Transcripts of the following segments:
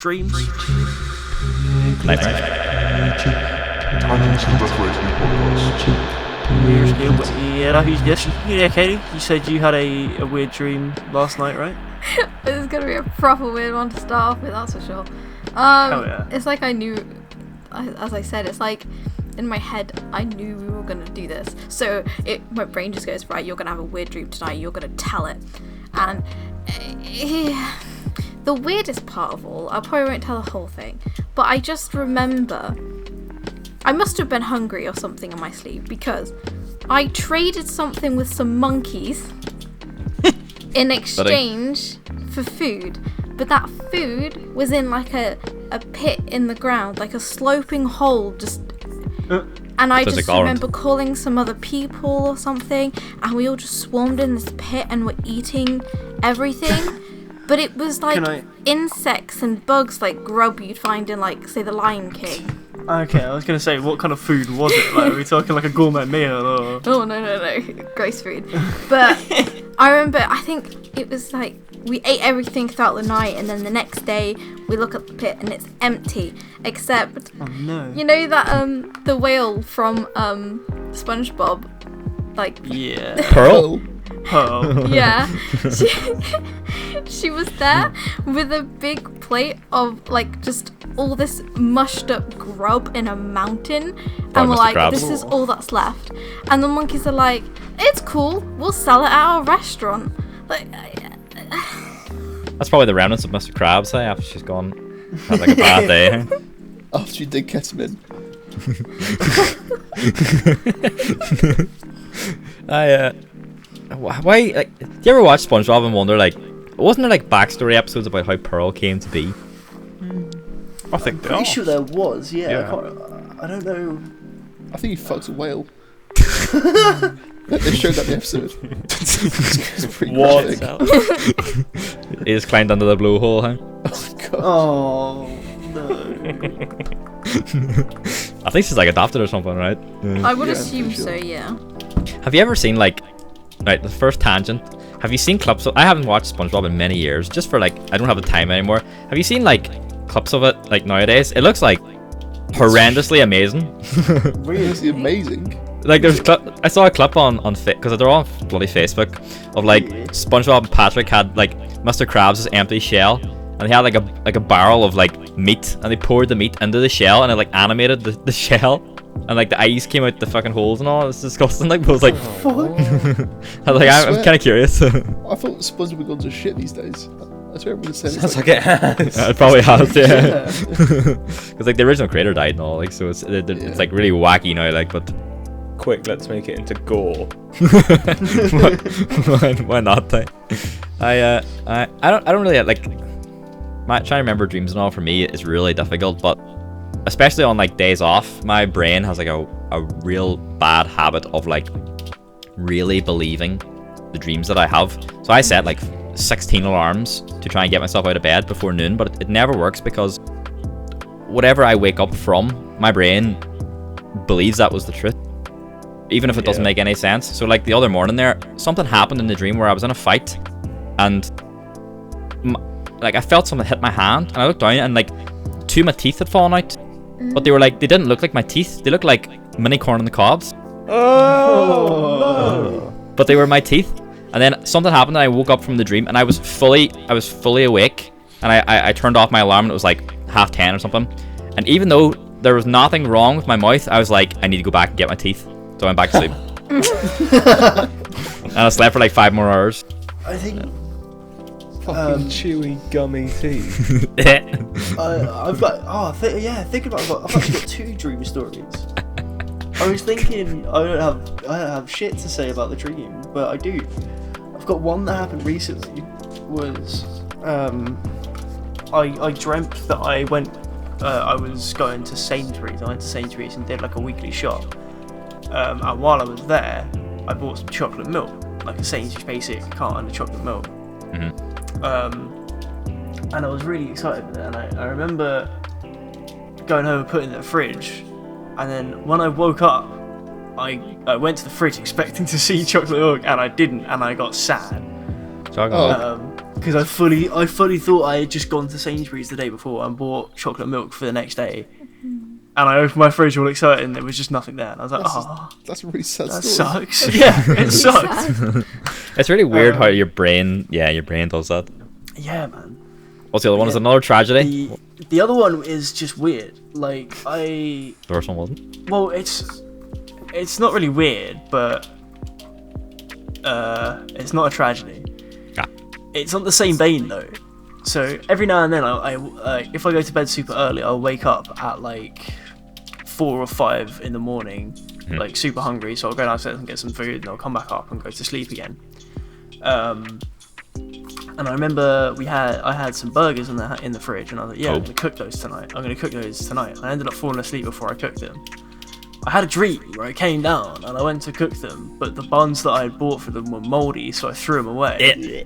Dreams. Nice. Yeah, yeah, Katie, you said you had a weird dream last night, right? This is gonna be a proper weird one to start off with, that's for sure. Yeah. It's like I knew, as I said, it's like in my head I knew we were gonna do this. So my brain just goes, right, you're gonna have a weird dream tonight, you're gonna tell it. And the weirdest part of all, I probably won't tell the whole thing, but I just remember I must have been hungry or something in my sleep because I traded something with some monkeys in exchange for food, but that food was in like a pit in the ground, like a sloping hole, just and I just remember calling some other people or something, and we all just swarmed in this pit and were eating everything. But it was like insects and bugs, like grub you'd find in, like, say, The Lion King. Okay, I was going to say, what kind of food was it? Like, are we talking like a gourmet meal or...? Oh, no. Gross food. But I remember, I think it was like, we ate everything throughout the night, and then the next day, we look at the pit, and it's empty. Except, oh, no. You know that, the whale from, SpongeBob? Like... Yeah. Pearl? Yeah. She was there with a big plate of like just all this mushed up grub in a mountain, and we're like, this is all that's left. And the monkeys are like, it's cool, we'll sell it at our restaurant. Like, that's probably the remnants of Mr. Krabs, after she's gone had like a bad day. After you did catch him in. Why, like, do you ever watch SpongeBob and wonder, like, wasn't there like backstory episodes about how Pearl came to be? I think pretty sure there was, yeah. I don't know. I think he fucks a whale. They showed that in the episode. It's pretty He just climbed under the blowhole, huh? Oh god. Oh no. I think she's like adopted or something, right? I would assume so, yeah. Have you ever seen, like, right, the first tangent, have you seen clips of, I haven't watched SpongeBob in many years, just for, like, I don't have the time anymore. Have you seen, like, clips of it, like, nowadays? It looks, like, horrendously amazing. Really amazing. Like, there's I saw a clip on because they're all on bloody Facebook, of, like, SpongeBob and Patrick had, like, Mr. Krabs' empty shell, and they had, like, a barrel of, like, meat, and they poured the meat into the shell, and it, like, animated the shell. And like the eyes came out the fucking holes and all. It was disgusting. Like, but I was like, Fuck. I was like, I'm kind of curious. I thought SpongeBob gone to shit these days. That's what everyone says. Sounds like it has. Yeah, it probably has, yeah. Because like the original creator died and all, like, so it's like really wacky now, like, but quick, let's make it into gore. why not? I don't really like trying to remember dreams and all. For me, is really difficult, but especially on like days off, my brain has like a real bad habit of like really believing the dreams that I have. So I set like 16 alarms to try and get myself out of bed before noon, but it never works because whatever I wake up from, my brain believes that was the truth, even if it doesn't make any sense. So like the other morning there, something happened in the dream where I was in a fight, and like I felt something hit my hand, and I looked down and like two of my teeth had fallen out. But they didn't look like my teeth. They looked like mini corn on the cobs. Oh no! But they were my teeth. And then something happened and I woke up from the dream and I was fully awake. And I turned off my alarm and it was like 10:30 or something. And even though there was nothing wrong with my mouth, I was like, I need to go back and get my teeth. So I went back to sleep. And I slept for like 5 more hours. I think Fucking chewy, gummy teeth. I've got thinking about it, I've actually got 2 dream stories. I was thinking I don't have shit to say about the dream, but I do. I've got one that happened recently. Was I dreamt that I was going to Sainsbury's. I went to Sainsbury's and did like a weekly shop. And while I was there, I bought some chocolate milk, like a Sainsbury's basic carton of chocolate milk. Mm-hmm. And I was really excited with it, and I remember going home and putting it in the fridge, and then when I woke up, I went to the fridge expecting to see chocolate milk, and I didn't, and I got sad. Chocolate milk. because I fully thought I had just gone to Sainsbury's the day before and bought chocolate milk for the next day. And I opened my fridge all excited and there was just nothing there. And I was like, That's a really sad that story. sucks. Yeah, it sucks. It's really weird how your brain does that. Yeah, man. What's the other one? Is another tragedy? The other one is just weird. Like, The first one wasn't? well, it's not really weird, but it's not a tragedy. Ah. It's on the same vein though. So every now and then, I if I go to bed super early, I'll wake up at like 4 or 5 in the morning, like super hungry. So I'll go downstairs and get some food, and I'll come back up and go to sleep again. And I remember I had some burgers in the fridge, and I was like, yeah, I'm gonna cook those tonight. I ended up falling asleep before I cooked them. I had a dream where I came down and I went to cook them, but the buns that I had bought for them were mouldy, so I threw them away.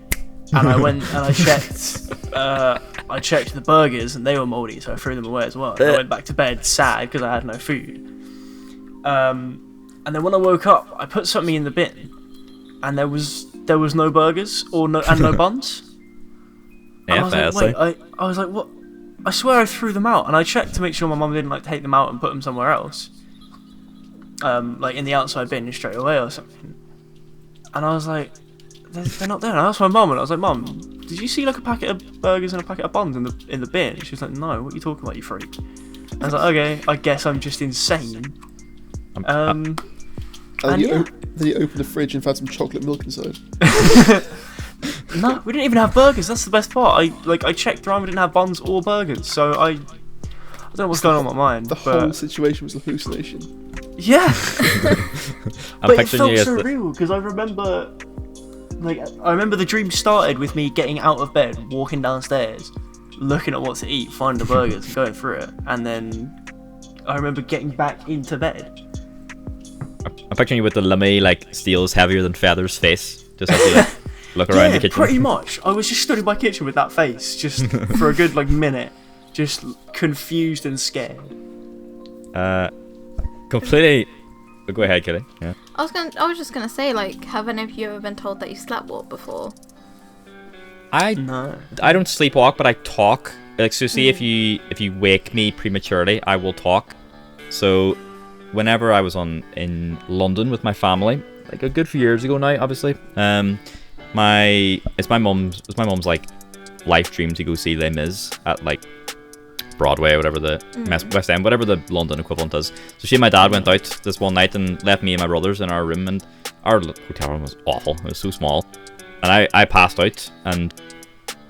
And I went and I checked the burgers and they were mouldy, so I threw them away as well. And I went back to bed sad because I had no food. And then when I woke up, I put something in the bin, and there was no burgers and no buns. And Yeah, I was like, wait, I was like, what? I swear I threw them out, and I checked to make sure my mum didn't like take them out and put them somewhere else, like in the outside bin straight away or something. And I was like, they're not there. And I asked my mum, and I was like, Mum, did you see like a packet of burgers and a packet of buns in the bin? She was like, no, what are you talking about, you freak? I was like, okay, I guess I'm just insane. And then you opened the fridge and found some chocolate milk inside. No, we didn't even have burgers. That's the best part. I checked around, we didn't have buns or burgers. So I don't know what's going on in my mind. The whole situation was a hallucination. Yeah. I'm But it picturing felt you as so the, real because I remember the dream started with me getting out of bed, walking downstairs, looking at what to eat, finding the burgers, and going through it, and then I remember getting back into bed. I'm picturing you with the Lemmy like steel's heavier than feathers face, just as you like, look around the kitchen. Pretty much. I was just stood in my kitchen with that face, just for a good minute, just confused and scared. Completely. Go ahead, Kitty. Yeah. I was just gonna say, like, have any of you ever been told that you sleepwalk before? No. I don't sleepwalk, but I talk. Like, so see, if you wake me prematurely, I will talk. So, whenever I was in London with my family, like a good few years ago now, obviously, it's my mum's like life dream to go see Les Mis at like Broadway or whatever the West End, whatever the London equivalent is. So she and my dad went out this one night and left me and my brothers in our room, and our hotel room was awful. It was so small, and I passed out and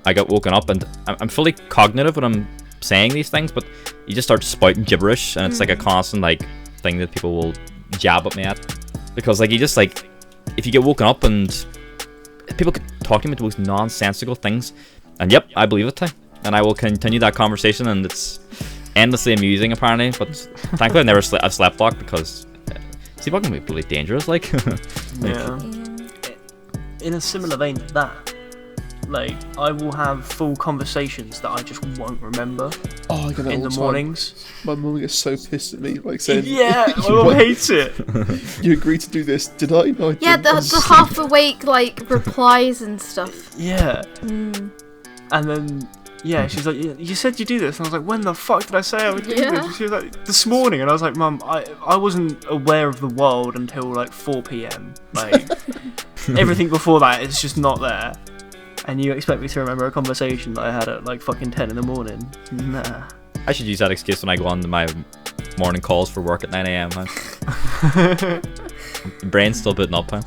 I got woken up, and I'm fully cognitive when I'm saying these things, but you just start spouting gibberish, and it's like a constant like thing that people will jab at me at, because like you just like, if you get woken up and people could talk to me about the most nonsensical things, and yep, I believe it, and I will continue that conversation, and it's endlessly amusing apparently. But thankfully I've never I've sleepwalked, because sleepwalking can be really dangerous, like. Yeah. In a similar vein to that, like, I will have full conversations that I just won't remember Oh, I get that in all the time. mornings. My mum gets so pissed at me, like saying, Yeah, my mum hates it. "You agreed to do this, did I? No, I Yeah, didn't. I the was half awake like replies and stuff. Yeah. And then, yeah, she's like, you said you do this. And I was like, when the fuck did I say I would do Yeah. this? And she was like, this morning. And I was like, Mum, I wasn't aware of the world until like 4 p.m. Like, everything before that is just not there. And you expect me to remember a conversation that I had at like fucking 10 in the morning? Nah. I should use that excuse when I go on to my morning calls for work at 9 a.m. man. Brain's still booting up, man.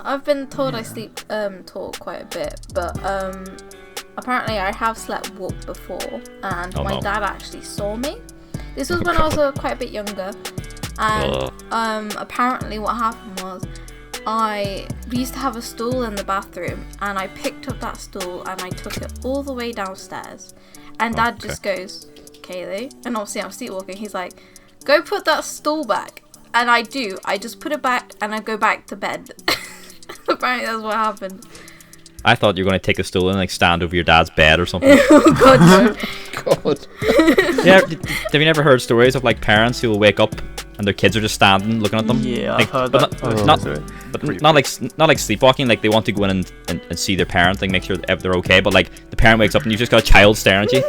I've been told I sleep talk quite a bit, but apparently I have sleepwalked before, and Oh, my no. dad actually saw me. This was when I was quite a bit younger, and apparently what happened was we used to have a stool in the bathroom, and I picked up that stool and I took it all the way downstairs, and Dad just goes, Kaylee, and obviously I'm sleepwalking, he's like, go put that stool back, and I do, I just put it back and I go back to bed. Apparently that's what happened. I thought you were going to take a stool and like stand over your dad's bed or something. Oh god, no. God. Yeah, have you never heard stories of like parents who will wake up and their kids are just standing looking at them. Yeah, like, I've heard but that. not like sleepwalking. Like they want to go in and see their parent, like make sure that they're okay. But like the parent wakes up and you've just got a child staring at you.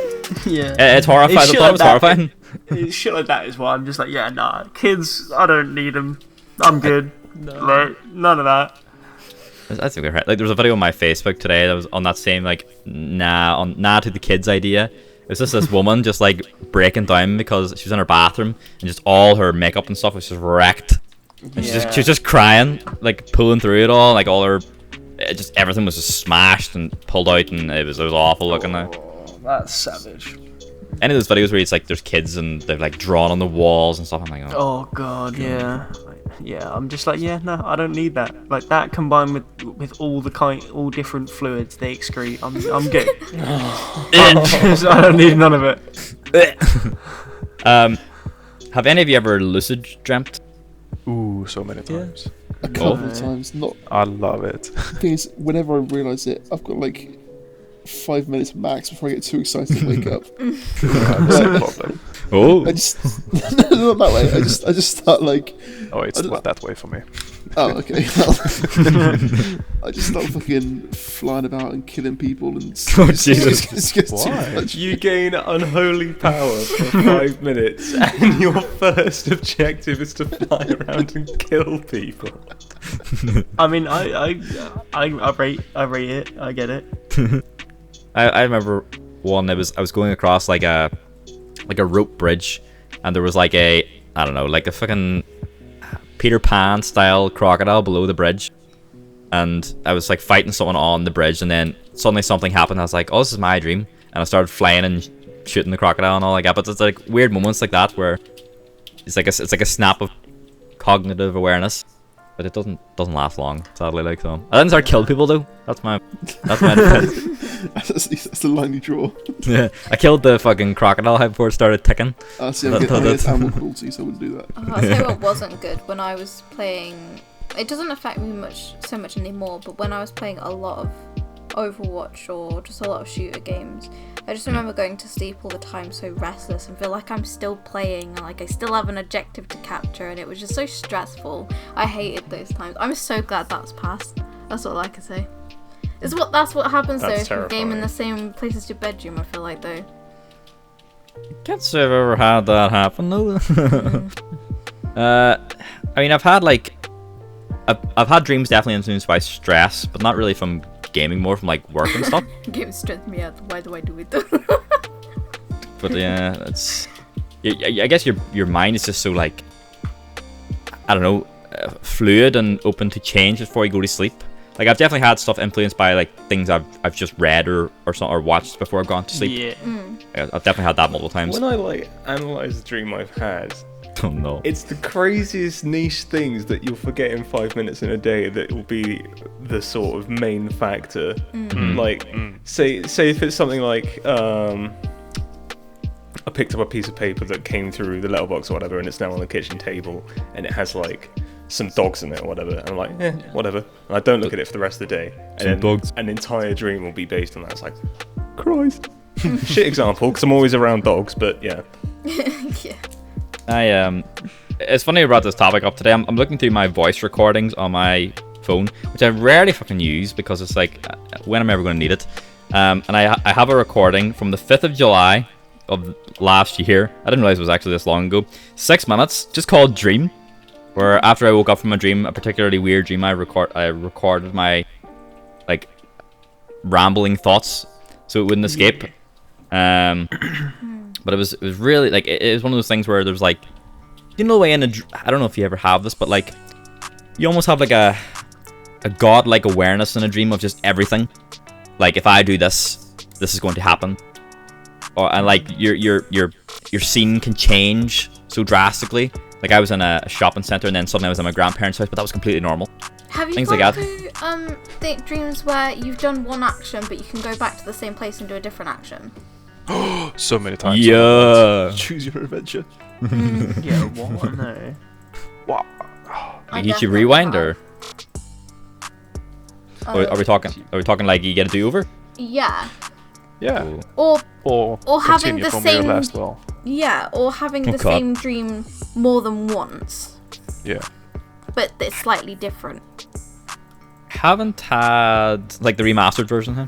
Yeah, It's horrifying. I thought it was horrifying. It's shit like that is why I'm just like, yeah, nah, kids, I don't need them. I'm good. Like, none of that. I think they're right. Like there was a video on my Facebook today that was on that same like nah to the kids idea. It was just this woman just like breaking down because she was in her bathroom and just all her makeup and stuff was just wrecked. And she was just crying, like pulling through it all, like all her, just everything was just smashed and pulled out, and it was awful looking. Now. That's savage. Any of those videos where it's like there's kids and they're like drawn on the walls and stuff, I'm like, oh god, yeah. Yeah, I'm just like, yeah, no, I don't need that. Like that combined with all different fluids they excrete, I'm good. I don't need none of it. Have any of you ever lucid dreamt? Ooh, so many times. A couple of times. Not. I love it. The thing is, whenever I realise it, I've got like 5 minutes max before I get too excited to wake up. No problem. Oh. I just no, not that way. I just start like. Oh, it's not that way for me. Oh, okay. I just start fucking flying about and killing people and. Oh, Jesus. It's just too Why? much. You gain unholy power for 5 minutes, and your first objective is to fly around and kill people. I mean, I rate it. I get it. I remember one that I was going across like a rope bridge, and there was like a fucking Peter Pan style crocodile below the bridge, and I was like fighting someone on the bridge, and then suddenly something happened. I was like, oh, this is my dream, and I started flying and shooting the crocodile and all like that. But it's like weird moments like that where it's like a snap of cognitive awareness. But it doesn't last long, sadly. Like so, I didn't start killing people though. That's my defense. That's the line you draw. Yeah, I killed the fucking crocodile head before it started ticking. See, I get animal cruelty, so I wouldn't do that. I'll tell you what wasn't good when I was playing. It doesn't affect me so much anymore, but when I was playing a lot of Overwatch or just a lot of shooter games, I just remember going to sleep all the time so restless and feel like I'm still playing and like I still have an objective to capture, and it was just so stressful. I hated those times. I'm so glad that's passed. That's all I can say. That's what happens though if you game in the same place as your bedroom, I feel like though. Can't say I've ever had that happen though. I mean I've had dreams definitely influenced by stress, but not really from gaming, more from like work and stuff. Games stress me out. Why do I do it though? But yeah, it's. I guess your mind is just so like, I don't know, fluid and open to change before you go to sleep. Like I've definitely had stuff influenced by like things I've just read or watched before I've gone to sleep. Yeah. I've definitely had that multiple times. When I like analyze the dream I've had, Oh no. it's the craziest niche things that you'll forget in 5 minutes in a day that will be the sort of main factor. Like, say if it's something like, I picked up a piece of paper that came through the letterbox or whatever, and it's now on the kitchen table, and it has like some dogs in it or whatever, and I'm like, whatever. And I don't look at it for the rest of the day. And Some then dogs. an entire dream will be based on that. It's like, Christ. Shit example, because I'm always around dogs, but yeah. Yeah. It's funny you brought this topic up today. I'm looking through my voice recordings on my phone, which I rarely fucking use because it's like, when am I ever going to need it? And I have a recording from the 5th of July of last year. I didn't realize it was actually this long ago. 6 minutes, just called Dream, where after I woke up from a dream, a particularly weird dream, I recorded my like rambling thoughts so it wouldn't escape. But it was really like it was one of those things where there's like, you know, the way in I don't know if you ever have this, but like you almost have like a godlike awareness in a dream of just everything. Like if I do this is going to happen, and like your scene can change so drastically. Like I was in a shopping center and then suddenly I was at my grandparents' house, but that was completely normal. Have you Things gone like through dreams where you've done one action but you can go back to the same place and do a different action? So many times. Yeah. Choose your adventure. Yeah, what? No. Wow. I Did you definitely rewind have. or are we talking like you get a do-over? Yeah. Yeah. Or Or having continue the from where you same last well. Yeah, or having the God. same dream more than once, Yeah. but it's slightly different. Haven't had like the remastered version. Huh?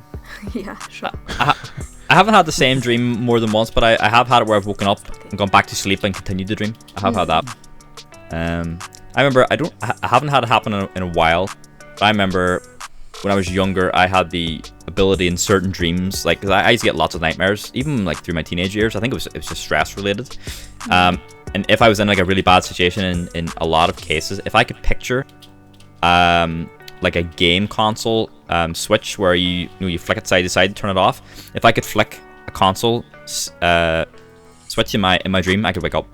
Yeah, sure. I haven't had the same dream more than once, but I have had it where I've woken up and gone back to sleep and continued the dream. I have had that. I remember I haven't had it happen in a while, but I remember when I was younger, I had the ability in certain dreams, like 'cause I used to get lots of nightmares, even like through my teenage years. I think it was just stress related. And if I was in like a really bad situation, in a lot of cases, if I could picture like a game console switch where you flick it side to side, turn it off. If I could flick a console switch in my dream, I could wake up,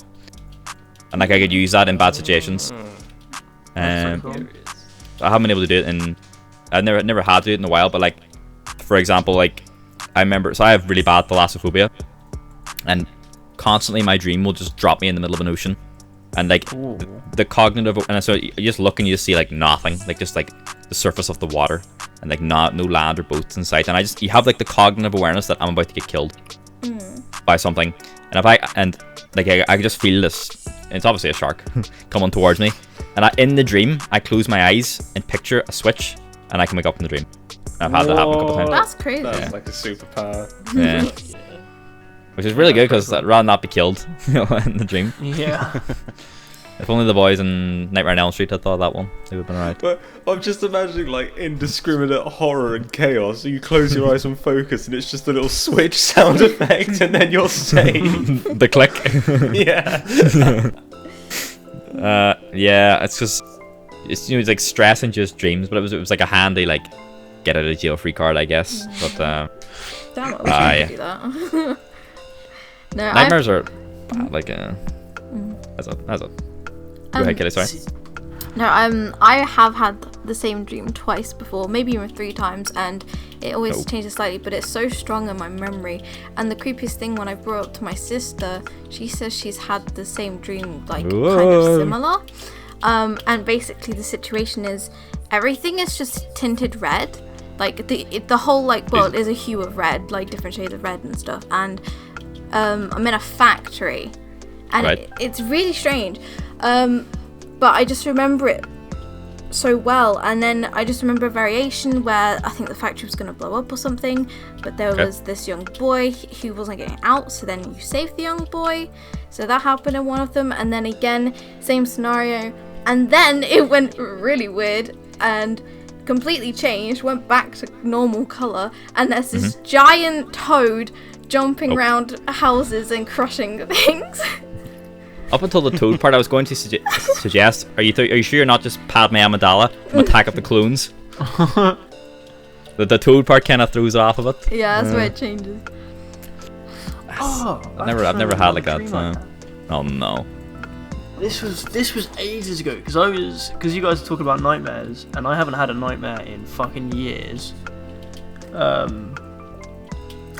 and like I could use that in bad situations. I haven't been able to do it, and I've never had to do it in a while. But like, for example, like I remember, so I have really bad thalassophobia, and constantly my dream will just drop me in the middle of an ocean, and like the cognitive, and so you just look and you just see like nothing, like just like the surface of the water, and like no land or boats in sight, and you have like the cognitive awareness that I'm about to get killed by something, and I can just feel this. It's obviously a shark coming towards me, and in the dream I close my eyes and picture a switch, and I can wake up in the dream. I've had that happen a couple of times. That's crazy. That's like a superpower. Yeah. Which is really good because I'd rather not be killed, in the dream. Yeah. If only the boys in Nightmare on Elm Street had thought of that one, they would have been alright. But I'm just imagining like indiscriminate horror and chaos. So you close your eyes and focus, and it's just a little switch sound effect, and then you're safe. The click. Yeah. Yeah, it's it's like stress and just dreams, but it was like a handy like get out of jail free card, I guess. But Damn it, I wish I could do that. No, nightmares are bad, like as a. Go ahead, Kelly. Sorry. No, I have had the same dream twice before, maybe even 3 times, and it always changes slightly, but it's so strong in my memory. And the creepiest thing, when I brought up to my sister, she says she's had the same dream, like kind of similar. And basically the situation is everything is just tinted red, like the whole like world is a hue of red, like different shades of red and stuff. And I'm in a factory, and it's really strange. But I just remember it so well, and then I just remember a variation where I think the factory was going to blow up or something, but there was this young boy who wasn't getting out, so then you saved the young boy, so that happened in one of them. And then again, same scenario, and then it went really weird and completely changed, went back to normal colour, and there's this giant toad jumping around houses and crushing things. Up until the toad part, I was going to suggest, are you sure you're not just Padme Amidala from Attack of the Clones? the toad part kind of throws it off of it. Yeah, that's where it changes. I've never had like that. Oh no. This was ages ago because you guys are talking about nightmares, and I haven't had a nightmare in fucking years.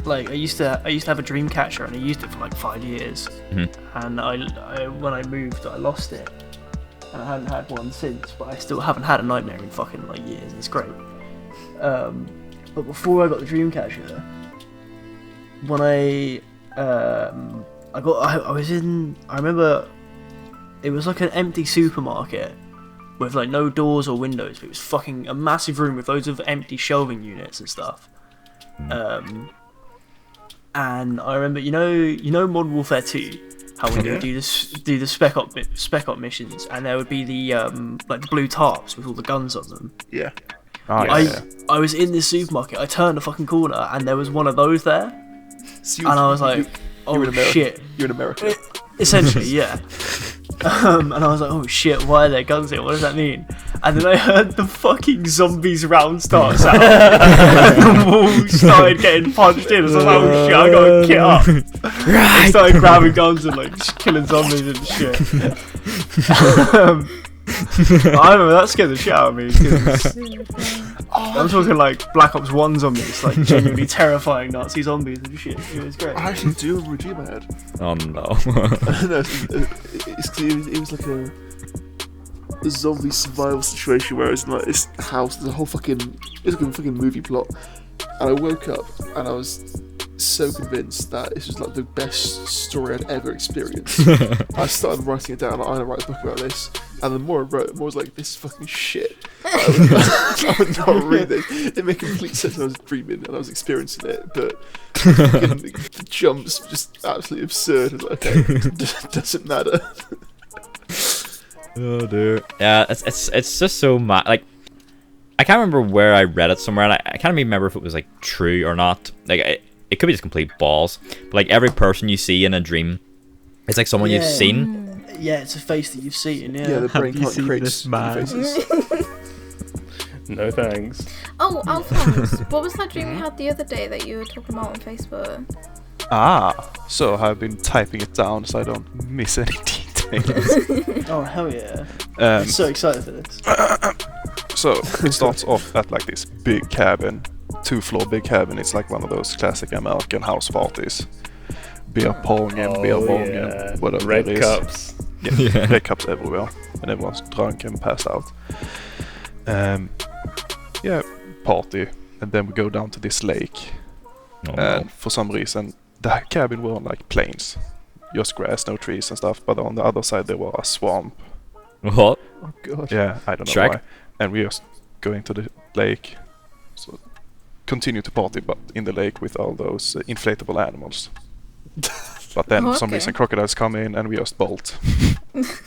Like I used to have a dream catcher, and I used it for like 5 years. And I when I moved, I lost it, and I hadn't had one since. But I still haven't had a nightmare in fucking like years. It's great. But before I got the dream catcher, when I remember it was like an empty supermarket with like no doors or windows, but it was fucking a massive room with loads of empty shelving units and stuff. And I remember, you know, Modern Warfare 2, how when you do the spec op missions, and there would be the like the blue tarps with all the guns on them. Yeah. I was in this supermarket. I turned the fucking corner, and there was one of those there, and I was like, "Oh shit!" You're in America. Essentially, yeah. And I was like, "Oh shit! Why are there guns here? What does that mean?" And then I heard the fucking zombies round start sound, and the wall started getting punched in. I was like, "Oh shit! I gotta get up!" I started grabbing guns and like just killing zombies and shit. I remember that scared the shit out of me. I'm talking like Black Ops 1 zombies, like genuinely terrifying Nazi zombies and shit. It was great. I actually do remember a dream I had. Oh no. No, it was like a zombie survival situation where it's like this house, there's a whole fucking, it's like a fucking movie plot. And I woke up and I was so convinced that this was like the best story I'd ever experienced. I started writing it down. I'm gonna write a book about this, and the more I wrote, the more I was like, "This is fucking shit." I would not read it. It made complete sense when I was dreaming and I was experiencing it, but the jumps were just absolutely absurd. I was like, okay, it doesn't matter. Oh dear. Yeah, it's just so mad. Like, I can't remember where I read it somewhere, and I can't even remember if it was like true or not. Like, it could be just complete balls. But like every person you see in a dream, it's like someone you've seen. Yeah, it's a face that you've seen. Yeah, the brain can't create this man? faces. No thanks. Oh, Alfons, what was that dream you had the other day that you were talking about on Facebook? So I've been typing it down so I don't miss any details. Oh hell yeah! I'm so excited for this. So it starts off at like this big cabin, 2-floor big cabin. It's like one of those classic American house parties. Beer pong and beer bong and whatever Red it is. cups. Yeah, red cups everywhere, and everyone's drunk and passed out. Yeah, party, and then we go down to this lake. And for some reason, the cabin were on like plains, just grass, no trees and stuff. But on the other side there was a swamp. What? Oh god. Yeah, I don't know Shrek? why. And we just go into the lake, so continue to party, but in the lake with all those inflatable animals. But then for some Okay. reason crocodiles come in and we just bolt.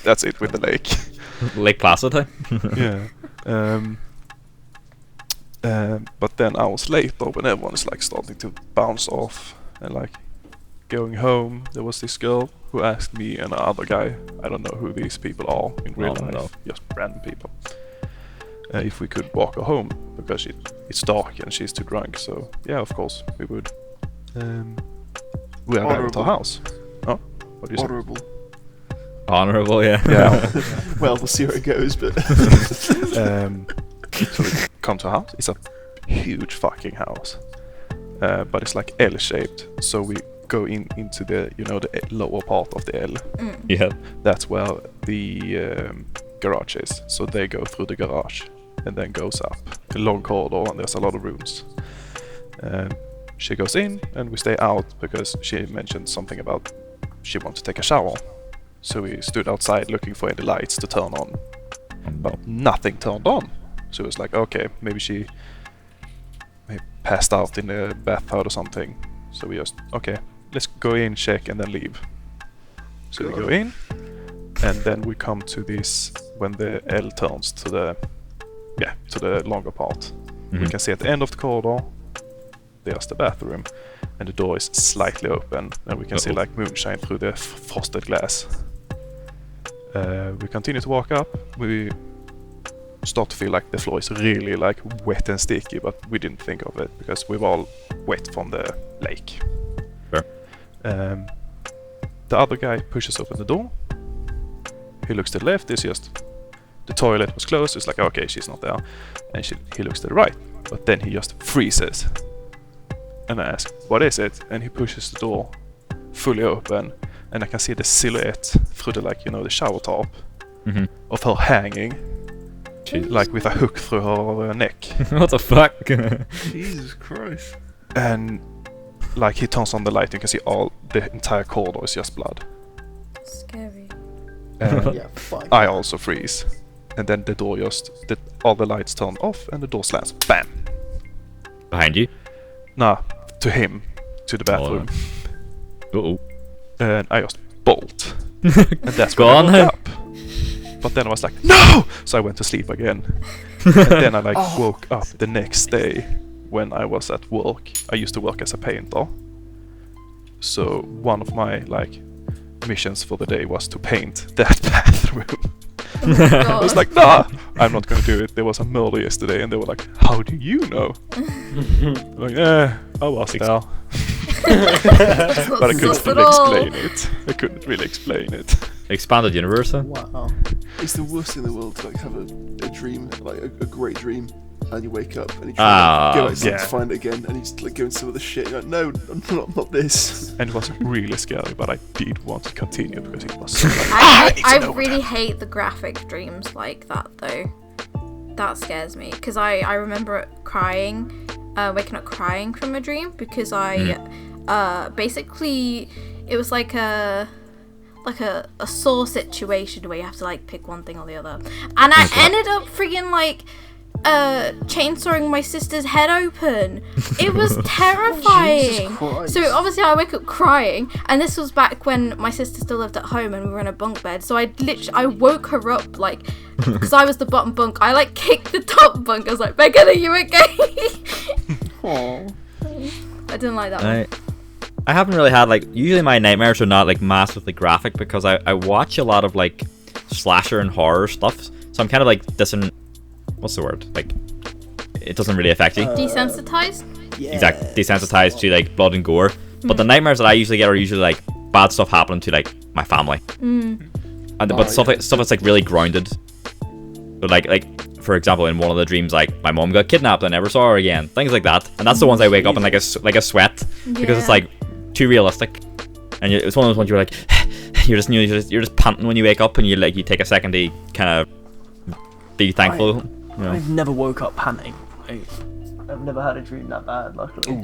That's it with the lake. Lake Placid, huh? Yeah. But then hours later, when everyone is like starting to bounce off and like going home, there was this girl who asked me and another guy, I don't know who these people are in real life, no. just random people, if we could walk her home because it's dark and she's too drunk. So yeah, of course we would. We are at Honourable. her house. Oh, what do you say? Honourable. Honorable, yeah. Yeah. Well, we'll see where it goes, but So we come to a house. It's a huge fucking house, but it's like L-shaped. So we go into the the lower part of the L. Yeah. That's where the garage is. So they go through the garage and then goes up a long corridor, and there's a lot of rooms. She goes in and we stay out because she mentioned something about she wants to take a shower. So we stood outside looking for any lights to turn on, but nothing turned on. So it was like, okay, maybe she passed out in the bathtub or something. So we just, okay, let's go in, check, and then leave. So we go in, and then we come to this, when the L turns to the longer part. We can see at the end of the corridor, there's the bathroom, and the door is slightly open, and we can see like moonshine through the frosted glass. We continue to walk up. We start to feel like the floor is really like wet and sticky, but we didn't think of it because we were all wet from the lake. Sure. The other guy pushes open the door. He looks to the left. It's just the toilet was closed. It's like, okay, she's not there. And he looks to the right, but then he just freezes. And I ask, what is it? And he pushes the door fully open, and I can see the silhouette through the the shower top of her hanging, like with a hook through her neck. What the fuck? Jesus Christ. And like he turns on the light, you can see the entire corridor is just blood. Scary. And Yeah, fine. I also freeze, and then the door all the lights turn off, and the door slams. Bam! Behind you? Nah, to him, to the bathroom. Uh-oh. And I just bolt. And that's Go when on, I woke up. But then I was like, no! So I went to sleep again. And then I woke up the next day when I was at work. I used to work as a painter. So one of my missions for the day was to paint that bathroom. I was like, nah, I'm not gonna do it. There was a murder yesterday, and they were like, how do you know? Like, I was there. But I couldn't really explain it. I couldn't really explain it. Expanded universe, huh? Wow. It's the worst thing in the world to have a dream, like a great dream, and you wake up and you try to go outside yeah. to find it again, and you just going some of the shit. You're like, no, not this. And it was really scary, but I did want to continue because it was so I really hate the graphic dreams like that though. That scares me because I remember crying, waking up crying from a dream because I basically it was like a saw situation where you have to like pick one thing or the other, and I ended up freaking like chainsawing my sister's head open. It was terrifying. So obviously I wake up crying, and this was back when my sister still lived at home and we were in a bunk bed. So I woke her up like, because I was the bottom bunk, I like kicked the top bunk. I was like, Megan, are you okay? Aww. I didn't like that one. I haven't really had like, usually my nightmares are not like massively graphic because I watch a lot of like slasher and horror stuff, so I'm kind of like what's the word, like it doesn't really affect you. Desensitized? Yeah. Exactly, desensitized to like blood and gore. But the nightmares that I usually get are usually like bad stuff happening to like my family. But stuff that's like really grounded. But like for example, in one of the dreams, like my mom got kidnapped and I never saw her again, things like that. And that's the ones I wake up in like a sweat because it's like too realistic. And it's one of those ones you're like you're just panting when you wake up, and you take a second to kind of be thankful. I've never woke up panting. I've never had a dream that bad, luckily.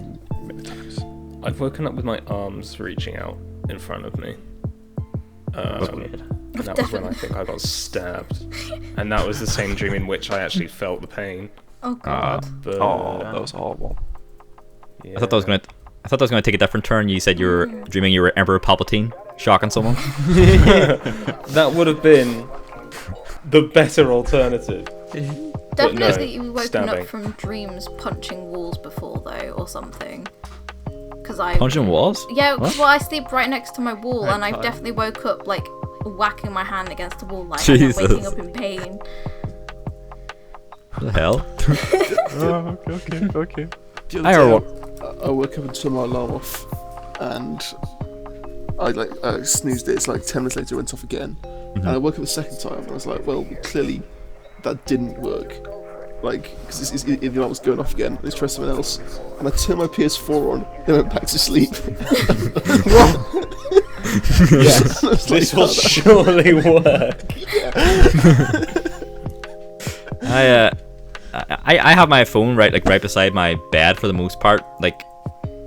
Many times. I've woken up with my arms reaching out in front of me. That's weird. And that was when I think I got stabbed. And that was the same dream in which I actually felt the pain. Oh god. But, That was horrible. yeah. I thought that was gonna take a different turn. You said you were dreaming you were Emperor Palpatine shocking someone. That would have been the better alternative. Definitely no, you've woken stabbing. up from dreams punching walls before though, or something. Because Punching walls? Yeah, What? well I sleep right next to my wall, and I've definitely woke up like whacking my hand against the wall, like and then waking Jesus. up in pain. What the hell? Okay. The other I day, heard I woke up and turned my alarm off, and I snoozed it. It's like 10 minutes later, it went off again, and I woke up the second time, and I was like, well, clearly that didn't work. Like, because the alarm was going off again. Let's try something else. And I turned my PS4 on, then went back to sleep. Yes, this will surely work. I have my phone right beside my bed for the most part. Like,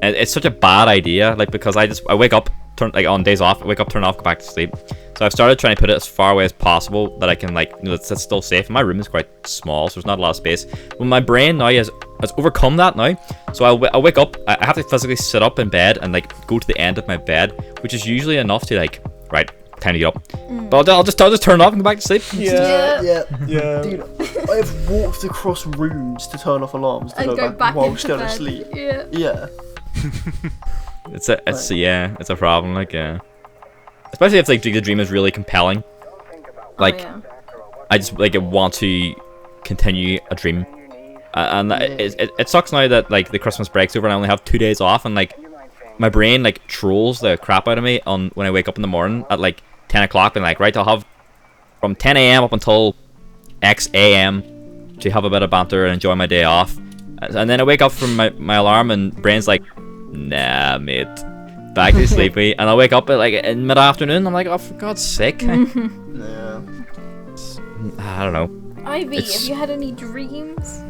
it's such a bad idea. Like, because I wake up, on days off, I wake up, turn it off, go back to sleep. So I've started trying to put it as far away as possible that I can that's still safe. My room is quite small, so there's not a lot of space. But my brain now has overcome that now. So I'll wake up. I have to physically sit up in bed and like go to the end of my bed, which is usually enough to like, right, time to get up. But I'll just turn it off and go back to sleep. Yeah. Yeah. Dude, I've walked across rooms to turn off alarms to And go back while still bed. asleep. Yeah. Yeah. It's a problem. Like, yeah. Especially if like the dream is really compelling. Like, Oh, yeah. I just like want to continue a dream, and it sucks now that like the Christmas break's over and I only have 2 days off, and like my brain like trolls the crap out of me on when I wake up in the morning at like 10 o'clock and like, right, I'll have from 10 a.m. up until X a.m. to have a bit of banter and enjoy my day off, and then I wake up from my alarm and brain's like, nah mate, back to sleepy, and I wake up at like in mid-afternoon. I'm like, oh, for God's sake. Yeah. I don't know. Ivy, It's- have you had any dreams?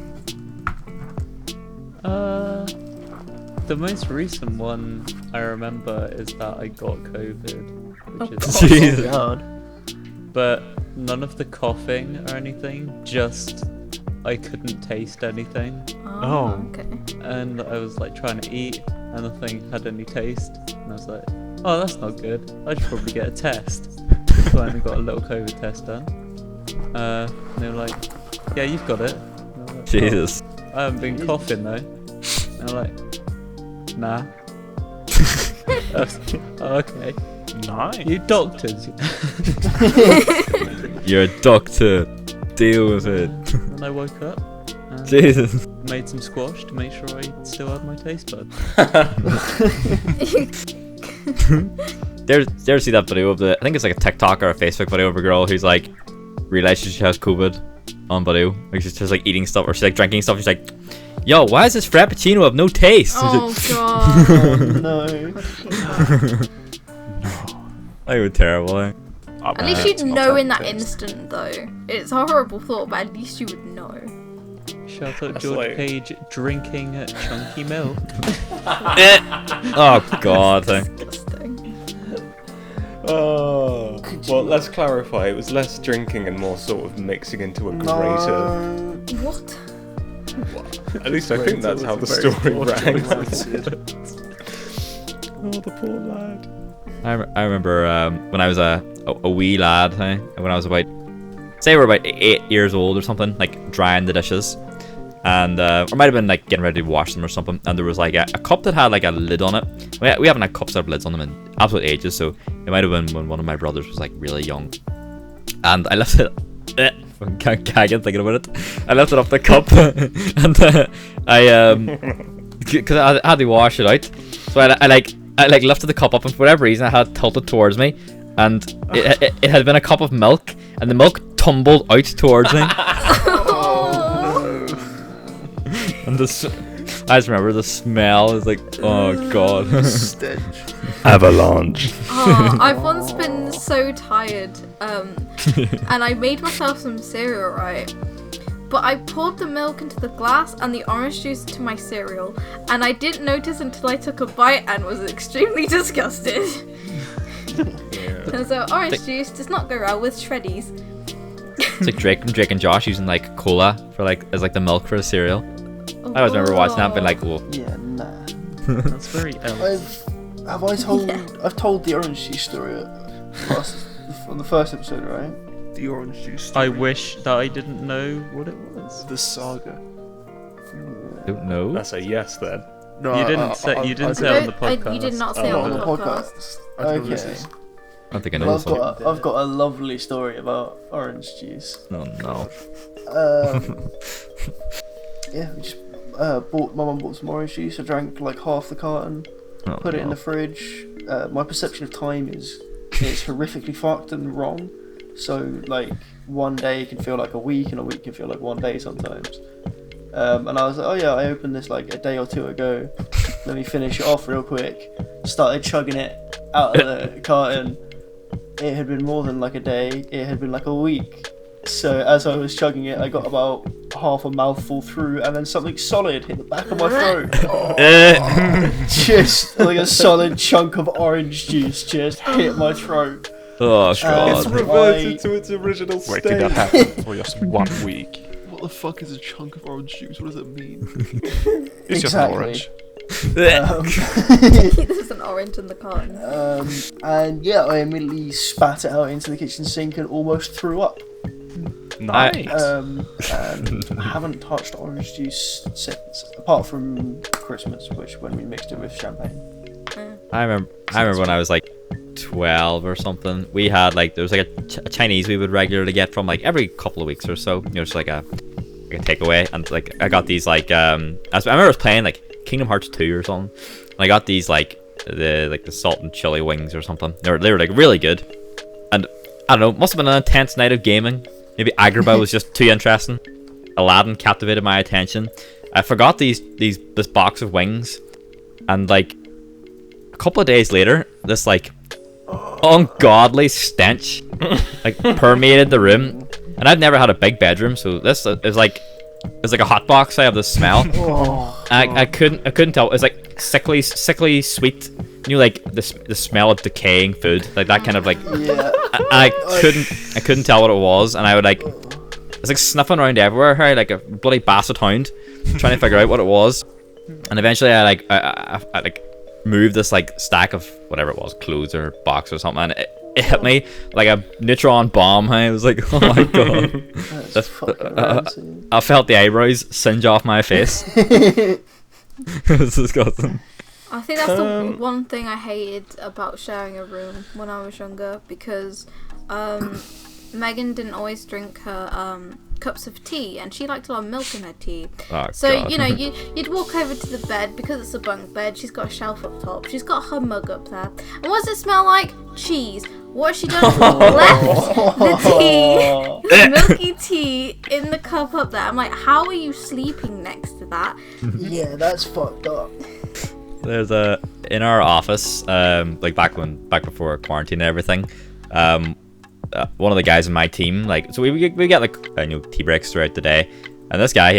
The most recent one I remember is that I got COVID, Oh, which is Jesus. God. but none of the coughing or anything, just I couldn't taste anything, Oh, okay. and I was like trying to eat and nothing had any taste, and I was like, oh, that's not good, I should probably get a test. So I only got a little COVID test done. And they were like, yeah, you've got it. And I was like, "Oh, Jesus. I haven't been coughing though. And I'm like, nah. Oh, okay. Nice. You doctors. You're a doctor. Deal with it. And I woke up and Jesus. made some squash to make sure I still had my taste bud. Did you ever see that video of I think it's like a TikTok or a Facebook video of a girl who's like realized she has COVID on video. Like she's just like eating stuff or she's like drinking stuff. She's like, yo, why is this Frappuccino have no taste? Oh god. Oh, no. That was terrible. Eh? At least you'd know in that instant though. It's a horrible thought, but at least you would know. Shout out That's George like- Page drinking chunky milk. Oh god. Disgusting. Oh. Well, let's clarify. It was less drinking and more sort of mixing into a greater. No. What? At least I think that's how the Very story rancid. ranks. Oh, the poor lad. I remember when I was a wee lad, when I was about, say we were about 8 years old or something, like drying the dishes, and or might have been like getting ready to wash them or something, and there was like a cup that had like a lid on it. We haven't had cups that have lids on them in absolute ages, so it might have been when one of my brothers was like really young, and I left it. I'm gagging thinking about it. I left it off the cup, and because I had to wash it out, so I lifted the cup up, and for whatever reason I had it tilted towards me, and it had been a cup of milk, and the milk tumbled out towards me. And I just remember the smell. It's like, oh god. Stench. Avalanche. Oh, I've once been so tired, and I made myself some cereal, right? But I poured the milk into the glass and the orange juice into my cereal, and I didn't notice until I took a bite and was extremely disgusted. And so orange juice does not go well with shreddies. It's like Drake and Josh using like cola for like as like the milk for a cereal. I always remember watching that and being like, whoa. Yeah, nah. That's very elf. I've told the orange juice story on the first episode, right? The orange juice. I story. wish that I didn't know what it was. The saga. Don't know. That's a yes then. No, You didn't say on the podcast. You did not say Oh, on on the the podcast. podcast. I don't know Okay. this. I don't think I know Well, this one. I've got a lovely story about orange juice. Oh no. Yeah, we just my mum bought some orange juice. I drank like half the carton, Oh, put it in no. the fridge. My perception of time is horrifically fucked and wrong. So like one day can feel like a week, and a week can feel like one day sometimes. And I was like, oh yeah, I opened this like a day or two ago. Let me finish it off real quick. Started chugging it out of the carton. It had been more than like a day. It had been like a week. So as I was chugging it, I got about half a mouthful through, and then something solid hit the back of my throat. Just like a solid chunk of orange juice just hit my throat. Oh It's god. reverted to its original Wait, state. did that happen for just 1 week? What the fuck is a chunk of orange juice? What does it mean? It's just Exactly. orange. There's an orange in the carton. And yeah, I immediately spat it out into the kitchen sink and almost threw up. Nice. And I haven't touched orange juice since, apart from Christmas, when we mixed it with champagne. I remember when I was like 12 or something. We had like there was like a Chinese we would regularly get from like every couple of weeks or so. You know, just like a takeaway. And like I got these like I remember I was playing like Kingdom Hearts 2 or something. And I got these like the salt and chili wings or something. They were like really good. And I don't know, must have been an intense night of gaming. Maybe Agrabah was just too interesting. Aladdin captivated my attention. I forgot this box of wings, and like a couple of days later, this like ungodly stench like permeated the room. And I've never had a big bedroom, so this is like a hot box. I have this smell. I couldn't tell. It was like sickly sweet. You know, like the smell of decaying food, like that kind of like. Yeah. I couldn't tell what it was, and I would like. It's like sniffing around everywhere, right? Like a bloody basset hound, trying to figure out what it was. And eventually, I like moved this like stack of whatever it was, clothes or box or something, and it hit me like a neutron bomb. I was like, oh my god! That's fucking rancid. I felt the eyebrows singe off my face. It was disgusting. I think that's the one thing I hated about sharing a room when I was younger, because Megan didn't always drink her cups of tea, and she liked a lot of milk in her tea. Oh, So God. you know, you'd walk over to the bed, because it's a bunk bed. She's got a shelf up top. She's got her mug up there. And what does it smell like? Cheese. What has she done? Left the tea, the milky tea, in the cup up there. I'm like, how are you sleeping next to that? Yeah, that's fucked up. There's in our office, like back before quarantine and everything, one of the guys in my team, like, so we get like tea breaks throughout the day, And this guy,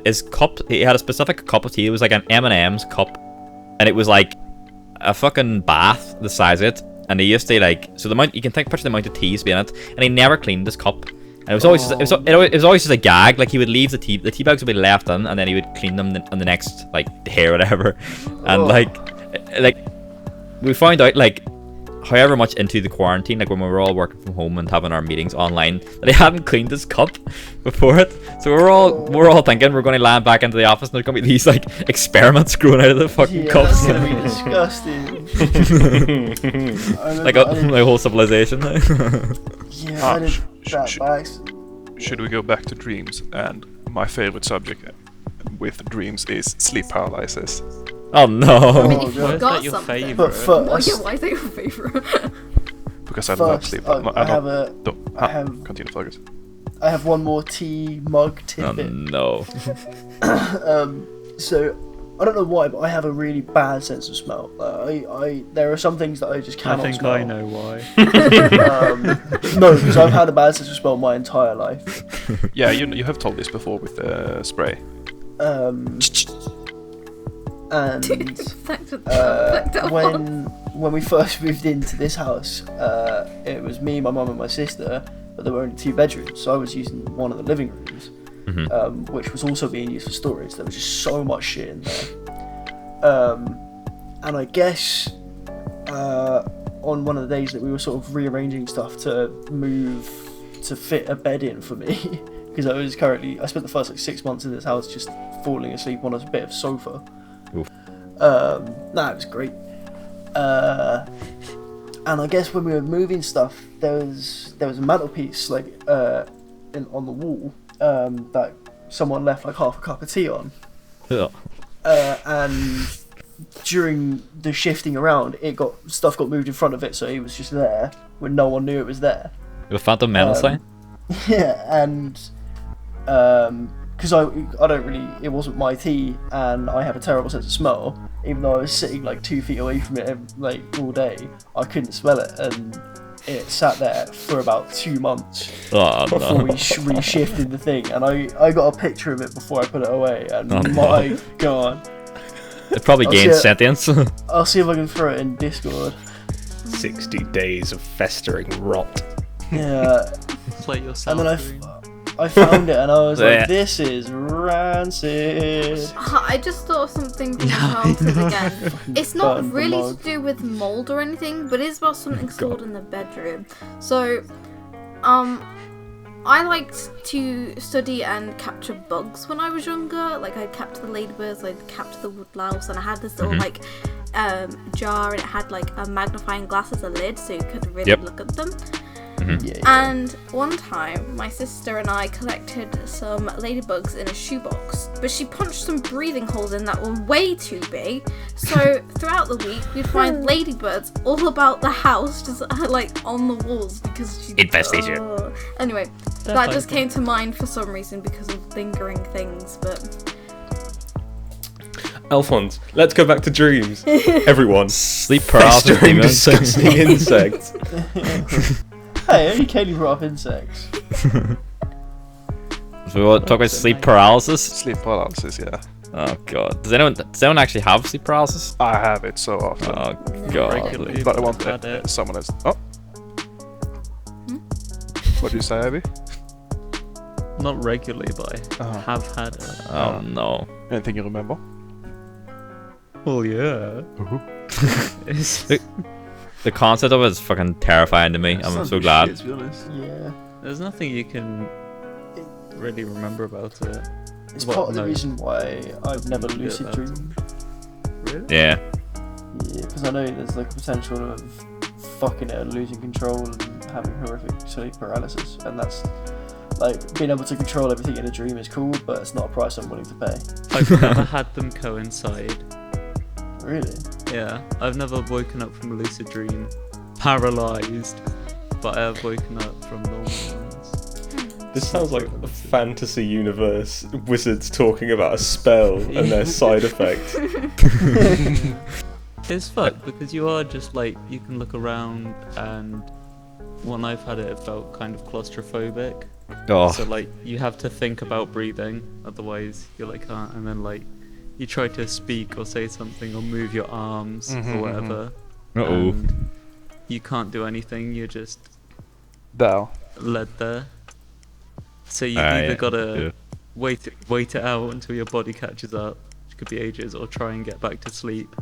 his cup. He had a specific cup of tea. It was like an M&M's cup, and it was like a fucking bath the size of it. And he used to so the amount you can picture the amount of teas being in it, and he never cleaned his cup. And it was always it was always just a gag. Like he would leave the tea bags would be left in, and then he would clean them on the next day or whatever. And like we found out however much into the quarantine, when we were all working from home and having our meetings online, that he hadn't cleaned his cup before it. So we're all thinking we're going to land back into the office and there's going to be these experiments growing out of the fucking cups. That's gonna be disgusting. Like a whole civilization. Yeah, I did that bags. Should we go back to dreams? And my favorite subject with dreams is sleep paralysis. Oh no. I mean, if God. you've Is got that your something. favourite? But first, Why is that your favourite? Because I love first sleep. I have Continue, Fergus. I have one more tea mug Oh tidbit. no. So I don't know why, but I have a really bad sense of smell. There are some things that I just I cannot think smell. I know why. No, because I've had a bad sense of smell my entire life. Yeah, you have told this before with the spray. And Back to when we first moved into this house, it was me, my mum, and my sister, but there were only 2 bedrooms, so I was using one of the living rooms, which was also being used for storage. There was just so much shit in there, and I guess on one of the days that we were sort of rearranging stuff to fit a bed in for me, because I spent the first 6 months in this house just falling asleep on a bit of sofa. Oof. It was great. And I guess when we were moving stuff, there was a mantelpiece on the wall that someone left half a cup of tea on. Yeah. And during the shifting around, stuff got moved in front of it, so it was just there when no one knew it was there. The Phantom Menace sign? Yeah, and because it wasn't my tea, and I have a terrible sense of smell. Even though I was sitting 2 feet away from it all day, I couldn't smell it, and it sat there for about 2 months before we reshifted the thing. And I got a picture of it before I put it away, and my god, it probably gained sentience. I'll see if I can throw it in Discord. 60 days of festering rot. Yeah, It's like your and then South I found it, and I was Yeah. like, this is rancid. I just thought of something from childhood again. It's not Burn the really mug. to do with mold or anything, but it's about something stored in the bedroom. So, I liked to study and capture bugs when I was younger. I'd capture the ladybirds, I'd capture the woodlouse, and I had this little jar, and it had a magnifying glass as a lid, so you could really look at them. Yeah. And one time, my sister and I collected some ladybugs in a shoebox, but she punched some breathing holes in that were way too big. So throughout the week, we'd find ladybirds all about the house, just on the walls because she. Infestation. Anyway, that just came to mind for some reason because of lingering things, but. Alfons, let's go back to dreams. Everyone. Sleep paralysis Festering, demons. disgusting insects. Hey, only Kaylee brought up insects. So we want to talk about sleep paralysis? Sleep paralysis, yeah. Oh god. Does anyone actually have sleep paralysis? I have it so often. Oh god. Regularly. But I want Had it. someone else. Oh. What did you say, Abby? Not regularly, but I have had it. Oh no. Anything you remember? Oh yeah. It's- The concept of it is fucking terrifying to me. I'm Sounds so like glad. shit, to be honest. Yeah. There's nothing you can really remember about it. It's What, part of the no. reason why I've never You lucid get that. dreamed. Really? Yeah. Yeah, because I know there's a potential of fucking it and losing control and having horrific sleep paralysis, and that's being able to control everything in a dream is cool, but it's not a price I'm willing to pay. I've never had them coincide. Really? Yeah, I've never woken up from a lucid dream paralysed, but I have woken up from normal ones. This sounds like a fantasy universe. Wizards talking about a spell and their side effects. It's fun because you are just you can look around and when I've had it, it felt kind of claustrophobic. Oh, So like you have to think about breathing, otherwise you're like can't. And then like you try to speak or say something or move your arms or whatever. uh-oh. And you can't do anything. You're just There. led there. So you either yeah. gotta wait it out until your body catches up, which could be ages, or try and get back to sleep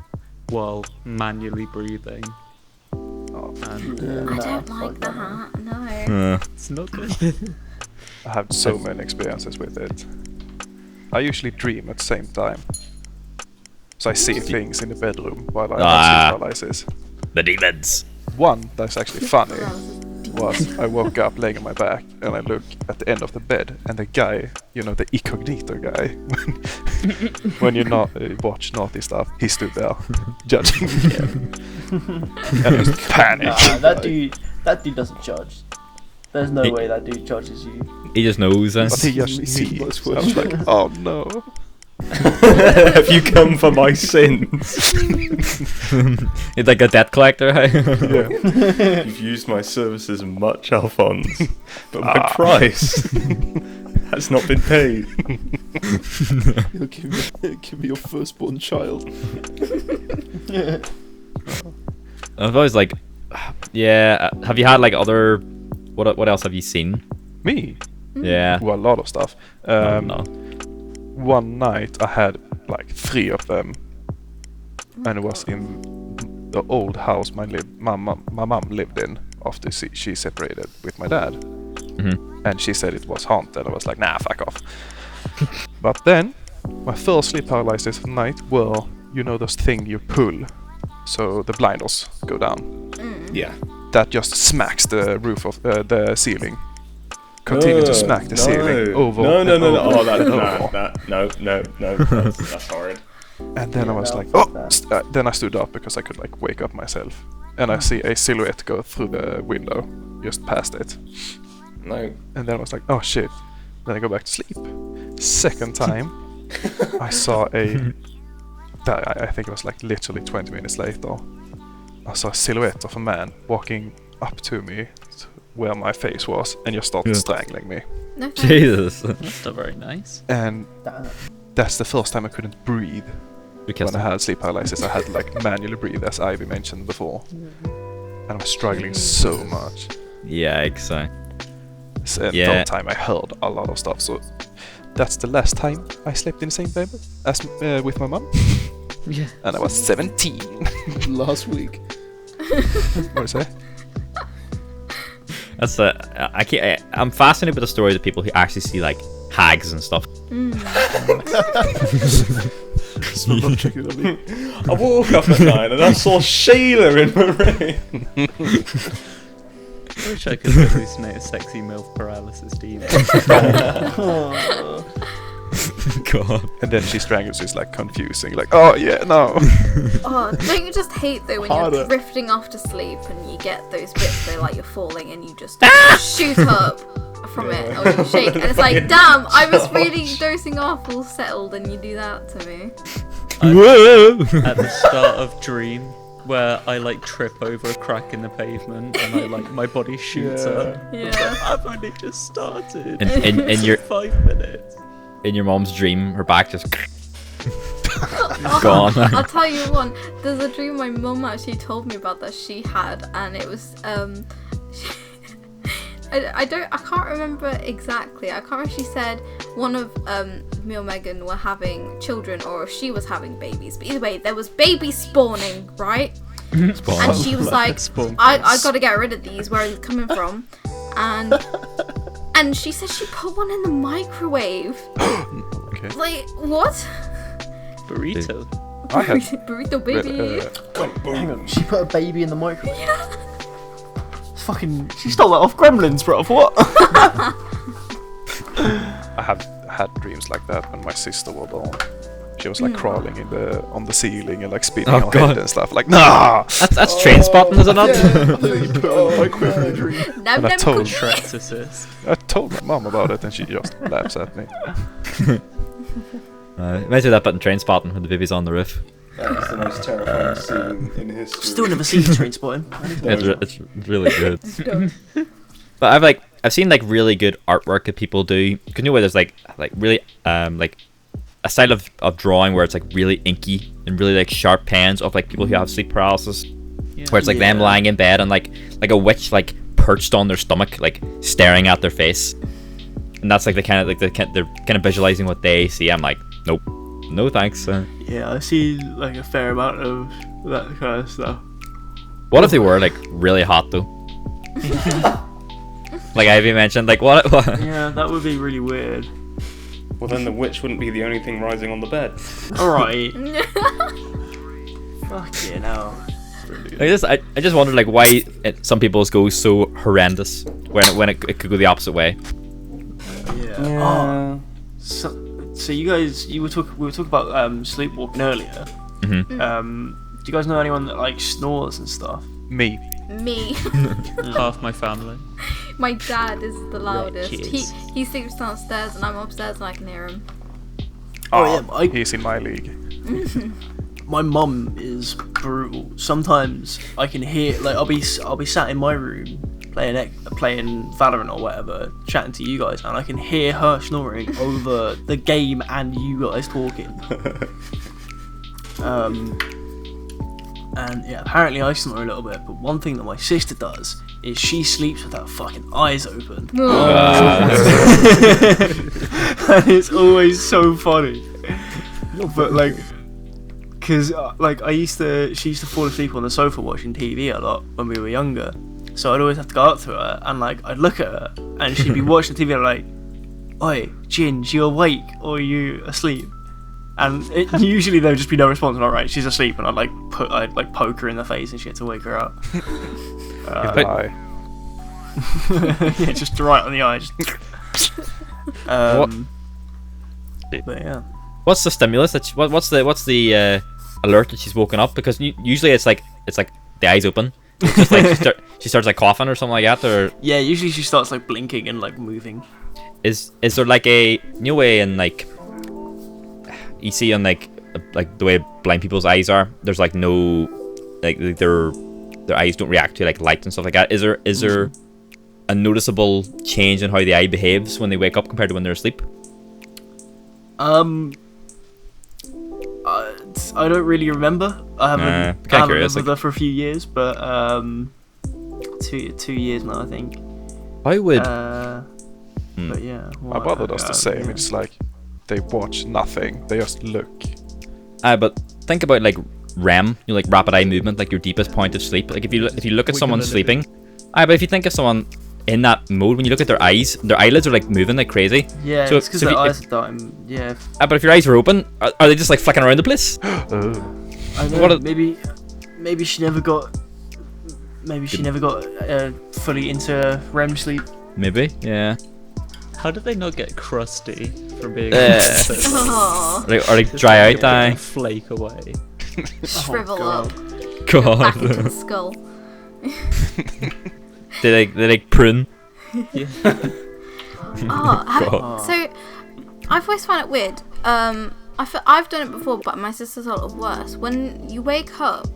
while manually breathing. And I Nah, don't fuck like that. that. No. it's not good. I have so many experiences with it. I usually dream at the same time. So I see things in the bedroom while I have sleep paralysis. The demons. One that's actually funny was I woke up laying on my back and I look at the end of the bed and the guy, you know, the incognito guy, when you not watch naughty stuff, he stood there judging me. And I just panic. Nah, that dude doesn't judge. There's no way that dude judges you. He just knows. But he just Only see sees. what's I was like, oh no. Have you come for my sins? It's like a debt collector. Yeah. You've used my services much, Alfons, but my price has not been paid. You'll give me your firstborn child. I've always like, yeah. Have you had like other? What else have you seen? Me? Yeah. Well, a lot of stuff. No. One night I had like 3 of them, and it was in the old house my mum lived in after she separated with my dad. And she said it was haunted. I was like, nah, fuck off. But then my first sleep paralysis night were, you know, those thing you pull so the blinders go down. Yeah. That just smacks the roof of the ceiling. Continue to smack the ceiling over No. and over Oh, and over. that's horrid. And then I was no, like, fuck oh! that. Then I stood up because I could like wake up myself, and I see a silhouette go through the window, just past it. No. And then I was like, oh shit! Then I go back to sleep. Second time, I saw I think it was like literally 20 minutes later. I saw a silhouette of a man walking up to me, where my face was, and just started strangling me. No thanks. Jesus. That's not very nice. And Damn. that's the first time I couldn't breathe. Because When I had sleep paralysis, I had to like manually breathe, as Ivy mentioned before. And I was struggling so much. yikes. And Yeah. that time I heard a lot of stuff. So that's the last time I slept in the same bed as with my mum. Yeah. And I was 17. Last week. What did I say? That's I can't. I'm fascinated with the stories of people who actually see like hags and stuff. So I'm not checking on me. I woke up at 9 and I saw Sheila in Marine. I wish I could hallucinate a sexy MILF paralysis demon. God. And then she strangles, is like confusing, like, oh yeah, no. Oh, don't you just hate though when Harder. you're drifting off to sleep and you get those bits where like you're falling and you just shoot up from it or you shake and it's like, damn, I was really dozing off, all settled, and you do that to me. Whoa. At the start of Dream, where I like trip over a crack in the pavement and I like my body shoots up. Yeah. I've only just started. And your 5 minutes. in your mom's dream, her back just gone. I'll tell you one. There's a dream my mum actually told me about that she had, and it was I can't remember exactly. I can't remember if she said one of me or Megan were having children or if she was having babies. But either way, there was baby spawning, right? And she was like, I gotta get rid of these, where are they coming from? And she said she put one in the microwave. Okay. Like, what? Burrito. I had Burrito baby. Hang on, she put a baby in the microwave. Fucking, she stole that off Gremlins, bro. What? I have had dreams like that when my sister was born. She was like crawling on the ceiling and like spinning Oh, her God. head and stuff. Like, nah. That's train spotting, is it not? I think you put it in the microwave in a dream. Nam And I nam told- cookie. Exorcist. I told my mom about it and she just laughs at me. Imagine that button train spotting when the baby's on the roof. That is the most terrifying scene in history. Still never seen Train Spotting. It's really good. But I've seen like really good artwork that people do. Cause you know where there's like really like a style of drawing where it's like really inky and really like sharp pens of like people who have sleep paralysis. Where it's like them lying in bed and like a witch like perched on their stomach, like staring at their face, and that's like they're kind of visualizing what they see. I'm like, nope, no thanks. Yeah, I see like a fair amount of that kind of stuff. What if they were like really hot though? Like Ivy mentioned, like what? Yeah, that would be really weird. Well, then the witch wouldn't be the only thing rising on the bed. Alright. Fuck yeah, no. I just wondered like why some people's go so horrendous when it could go the opposite way. Yeah. So you guys, we were talking about sleepwalking earlier. Mm-hmm. Do you guys know anyone that like snores and stuff? Me. Me. Half my family. My dad is the loudest. Wretches. He sleeps downstairs and I'm upstairs and I can hear him. Oh yeah, He's in my league. my mum is brutal. Sometimes I can hear like I'll be sat in my room playing Valorant or whatever, chatting to you guys, and I can hear her snoring over the game and you guys talking. And yeah, apparently I snore a little bit, but one thing that my sister does is she sleeps with her fucking eyes open. And it's always so funny. But like, cause like she used to fall asleep on the sofa watching TV a lot when we were younger. So I'd always have to go up to her and like I'd look at her and she'd be watching TV and I'm like, "Oi, Ginge, you awake or are you asleep?" And usually there'd just be no response. And alright, she's asleep, and I'd poke her in the face and shit to wake her up. Eye. Yeah, just right on the eye. Just but yeah. What's the stimulus that what's the alert that she's woken up? Because usually it's like the eyes open. It's just like she starts like coughing or something like that, or Yeah, usually she starts like blinking and like moving. is there like a new way in like you see on like the way blind people's eyes are? There's like no like their eyes don't react to like light and stuff like that. Is there a noticeable change in how the eye behaves when they wake up compared to when they're asleep? I don't really remember. I haven't curious, lived there for a few years, but 2 years now, I think. I would. But yeah. My brother does the same. Yeah. It's like they watch nothing. They just look. But think about like REM, like rapid eye movement, like your deepest point of sleep. Like if you look at someone sleeping, but if you think of someone in that mode, when you look at their eyes, their eyelids are like moving like crazy. Yeah, so, it's because their eyes are dying. Yeah. But if your eyes were open, are they just like flicking around the place? I know. Maybe she never got. Maybe she never got fully into REM sleep. Maybe, yeah. How did they not get crusty from being Oh, Or like dry out eye. flake away? shrivel up. God. Back into the skull. They like prune. Yeah. So I've always found it weird. I've done it before, but my sister's a lot worse. When you wake up,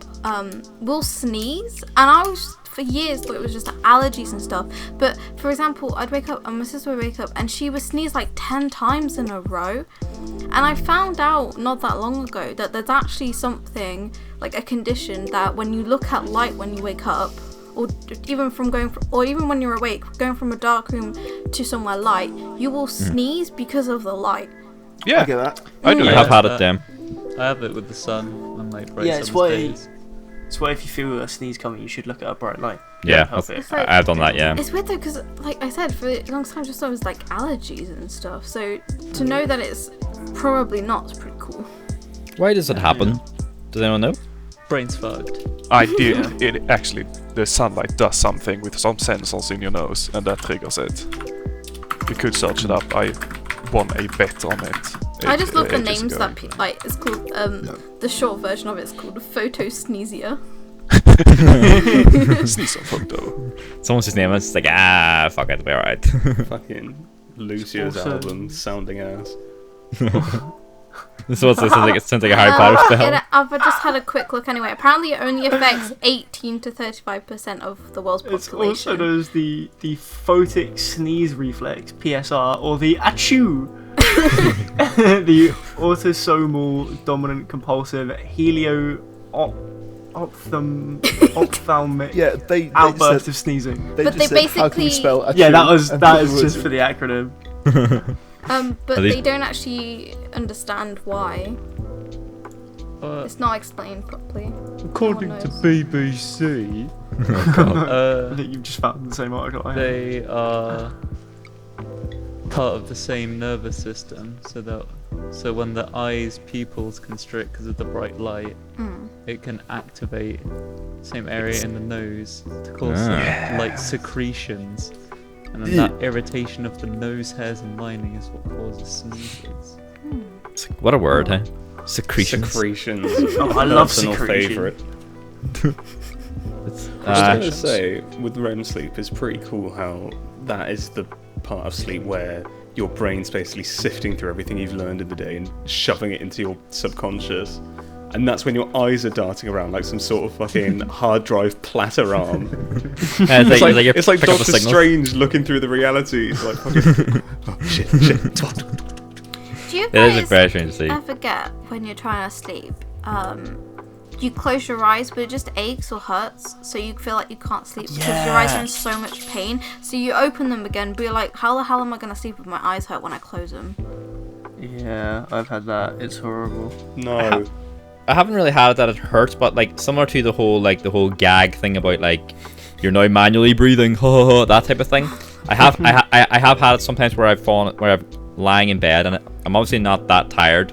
we'll sneeze, and I was for years thought it was just allergies and stuff. But for example, I'd wake up and my sister would wake up and she would sneeze like 10 times in a row. And I found out not that long ago that there's actually something like a condition that when you look at light when you wake up, or even when you're awake, going from a dark room to somewhere light, you will sneeze because of the light. Yeah, I get that. I do. I have had it then. I have it with the sun on like bright Yeah, it's summer's why- days. That's why if you feel a sneeze coming, you should look at a bright light. Yeah, Help it. I've done that. Yeah. It's weird though, because like I said, for a long time I just thought it was like allergies and stuff. So to know that it's probably not is pretty cool. Why does it happen? Does anyone know? Brain's fucked. I did. It actually, the sunlight does something with some sensors in your nose, and that triggers it. You could search it up. I won a bet on it. I just love the ages names ago. that like it's called. The short version of it is called photosneesia. Sneeze on photo. Someone's just name it. It's like fuck it, we're alright. Fucking Lucia's Also- album sounding ass. So it sounds like a Harry Potter spell. I've just had a quick look anyway. Apparently, it only affects 18 to 35% of the world's It's population. also known as the photic sneeze reflex (PSR) or the achoo. The autosomal dominant compulsive ophthalmic Yeah, they outburst just of sneezing. said, they But just they said, how can we basically- spell Yeah, achoo? that is just for the acronym. But Are these- they don't actually understand why. It's not explained properly. According No one to knows. BBC, I think you've just found the same article. I have. they are part of the same nervous system, so when the eye's pupils constrict because of the bright light, it can activate same area in the nose to cause some light secretions, and then that irritation of the nose hairs and lining is what causes sneezes. What a word, huh? Secretions. Secretions. Oh, I love Personal secretion. favourite. It's, I was going to say, with REM sleep, it's pretty cool how that is the part of sleep where your brain's basically sifting through everything you've learned in the day and shoving it into your subconscious. And that's when your eyes are darting around like some sort of fucking hard drive platter arm. It's like pick up Doctor the signal. Strange looking through the realities. Like fucking, oh shit. Do you It is guys very strange to see. ever get when you're trying to sleep? You close your eyes, but it just aches or hurts, so you feel like you can't sleep because your eyes are in so much pain. So you open them again, but you're like, how the hell am I gonna sleep if my eyes hurt when I close them? Yeah, I've had that. It's horrible. No. I haven't really had it that it hurts, but like similar to the whole gag thing about like you're now manually breathing, that type of thing. I have had it sometimes where I've lying in bed and I'm obviously not that tired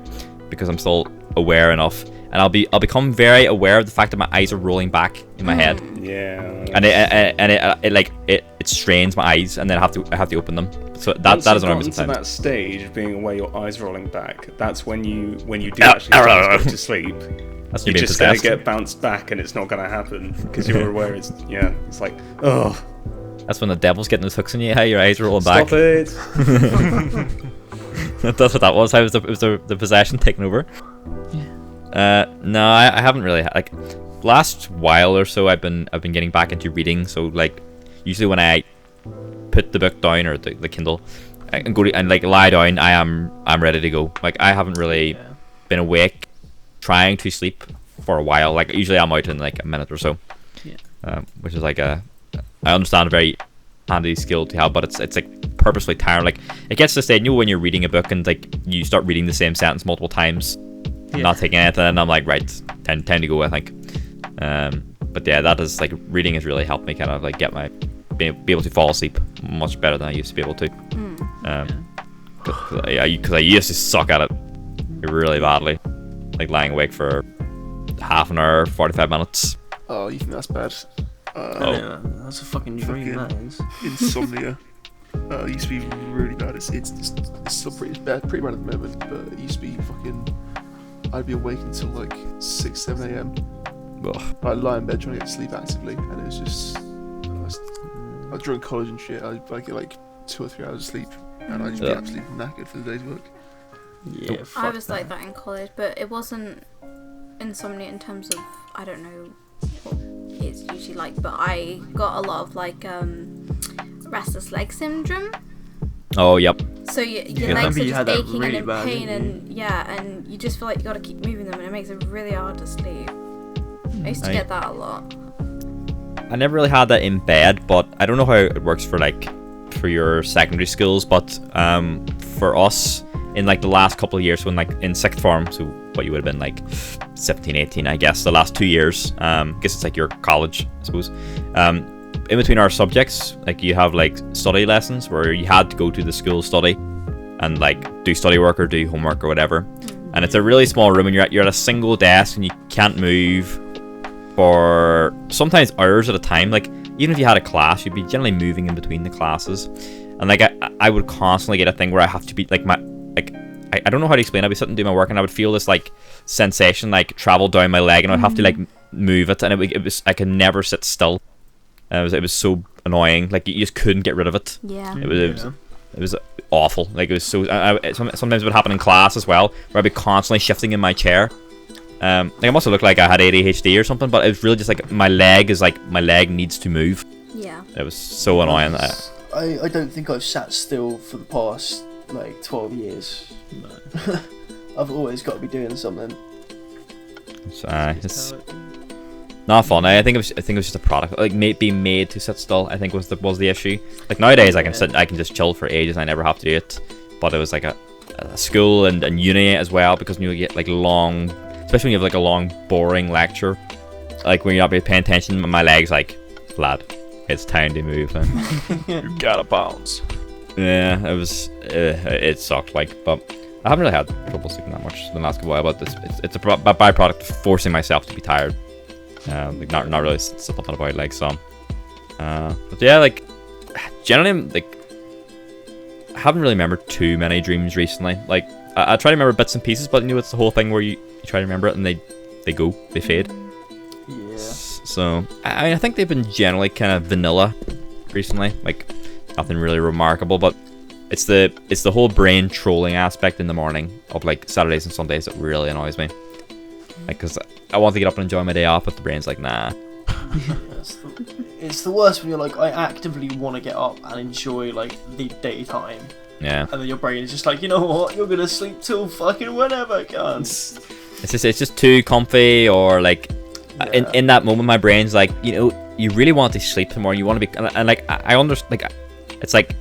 because I'm still aware enough, and I'll become very aware of the fact that my eyes are rolling back in my head, Yeah. and it strains my eyes, and then I have to open them. So that is what I'm to sometimes. that stage of being aware your eyes rolling back. That's when you do actually start to go to sleep. That's You're you being just gonna possessed. get bounced back, and it's not gonna happen because you're aware. It's like, oh, That's when the devil's getting his hooks in you. How your eyes are rolling stop back. it. That's what that was. How it was the possession taking over. No, I haven't really like last while or so. I've been getting back into reading. So like usually when I put the book down or the Kindle and go to, and like lie down, I'm ready to go. Like I haven't really been awake trying to sleep for a while. Like usually I'm out in like a minute or so. Which is like I understand a very handy skill to have, but it's like purposely tiring. Like it gets to the stage, when you're reading a book and like you start reading the same sentence multiple times, not taking anything, and I'm like, right, time to go, I think. But yeah, that is like reading has really helped me kind of like be able to fall asleep much better than I used to be able to. Because I used to suck at it really badly, like lying awake for half an hour, 45 minutes. Oh, you think that's bad? Yeah, that's a fucking dream, that is. Insomnia. Used to be really bad. It's still pretty bad at the moment, but it used to be fucking. I'd be awake until like 6, 7 a.m. I'd lie in bed trying to get to sleep actively, and it was just. During college and shit, I'd get like 2 or 3 hours of sleep, and I'd just be absolutely knackered for the day's work. Yeah, I was like that in college, but it wasn't insomnia in terms of, I don't know what it's usually like, but I got a lot of like restless leg syndrome. Oh, yep. So your I legs remember are you just had that aching really and in bad, pain, didn't you? and you just feel like you gotta keep moving them, and it makes it really hard to sleep. I used to get that a lot. I never really had that in bed, but I don't know how it works for your secondary schools, but for us in like the last couple of years, when like in sixth form, so what you would have been like 17, 18, I guess, the last 2 years, I guess it's like your college, I suppose. In between our subjects, like you have like study lessons where you had to go to the school study and like do study work or do homework or whatever. And it's a really small room, and you're at a single desk, and you can't move for sometimes hours at a time. Like even if you had a class, you'd be generally moving in between the classes, and like I would constantly get a thing where I have to be like I don't know how to explain. I'd be sitting doing my work, and I would feel this like sensation like travel down my leg, and I'd have to like move it, and it was I could never sit still. It was so annoying. Like you just couldn't get rid of it. Yeah. It awful. Like it was so. Sometimes it would happen in class as well, where I'd be constantly shifting in my chair. Like I must have looked like I had ADHD or something, but it was really just like my leg needs to move. Yeah. It was so annoying. I don't think I've sat still for the past like 12 years. No. I've always got to be doing something. It's not fun. I think it was just a product, like being made to sit still. I think was the issue. Like nowadays, I can just chill for ages. I never have to do it. But it was like a school and uni as well, because when you get like long, especially when you have like a long boring lecture, like when you're not really paying attention, my leg's like, lad, it's time to move. You gotta bounce. Yeah, it was. It sucked. Like, but I haven't really had trouble sleeping that much in the last couple while. But it's a byproduct of forcing myself to be tired. Like not really something about like some. But yeah, like generally, like I haven't really remembered too many dreams recently. Like I try to remember bits and pieces, but it's the whole thing where you try to remember it and they fade. Yeah. So I think they've been generally kind of vanilla recently, like nothing really remarkable. But it's the whole brain trolling aspect in the morning of like Saturdays and Sundays that really annoys me. Like, because I want to get up and enjoy my day off, but the brain's like, nah. It's the worst when you're like, I actively want to get up and enjoy like the daytime. Yeah. And then your brain is just like, you know what? You're gonna sleep till fucking whenever, cunts. It's just too comfy, or like in that moment, my brain's like, you know, you really want to sleep some more. You want to be, and like I understand, like it's like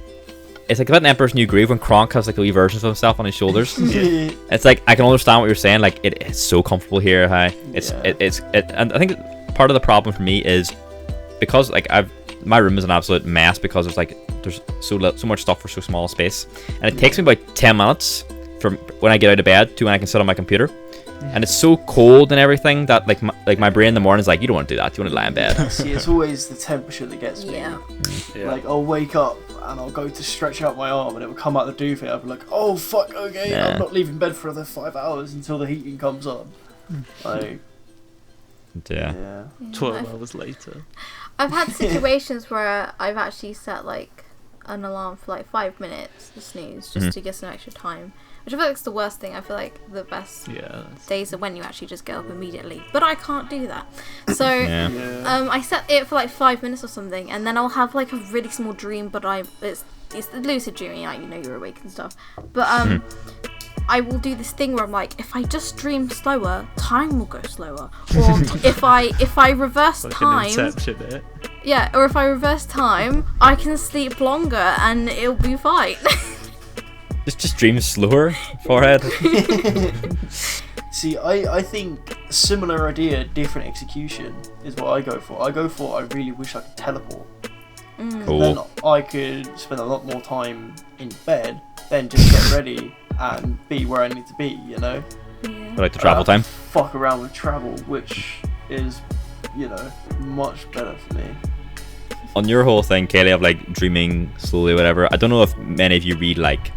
about an Emperor's New Groove when Kronk has like a wee version of himself on his shoulders. It's like I can understand what you're saying. Like it's so comfortable here. And I think part of the problem for me is because like my room is an absolute mess because there's so much stuff for so small a space, and it takes me about 10 minutes from when I get out of bed to when I can sit on my computer. And it's so cold and everything that like my brain in the morning is like, you don't want to do that. You want to lie in bed. See, it's always the temperature that gets me. Yeah. Like I'll wake up and I'll go to stretch out my arm and it will come out the duvet. I'll be like, oh fuck, okay, Yeah. I'm not leaving bed for another 5 hours until the heating comes on. Like, Yeah. 12 hours later. I've had situations where I've actually set like an alarm for like 5 minutes to snooze just to get some extra time, which I feel like is the worst thing. I feel like the best days are when you actually just get up immediately, but I can't do that. So I set it for like 5 minutes or something, and then I'll have like a really small dream, but it's the lucid dreaming, like, you know, you're awake and stuff, but I will do this thing where I'm like, if I just dream slower, time will go slower. Or if I reverse Like time, an Inception bit. yeah, or if I reverse time, I can sleep longer and it'll be fine. Just dream slower, forehead. see, I think similar idea, different execution is what I go for. I really wish I could teleport. Cool. Then I could spend a lot more time in bed, then just get ready and be where I need to be, you know? Yeah. I like the travel time. Fuck around with travel, which is, you know, much better for me. On your whole thing, Kaylee, of like dreaming slowly, whatever. I don't know if many of you read like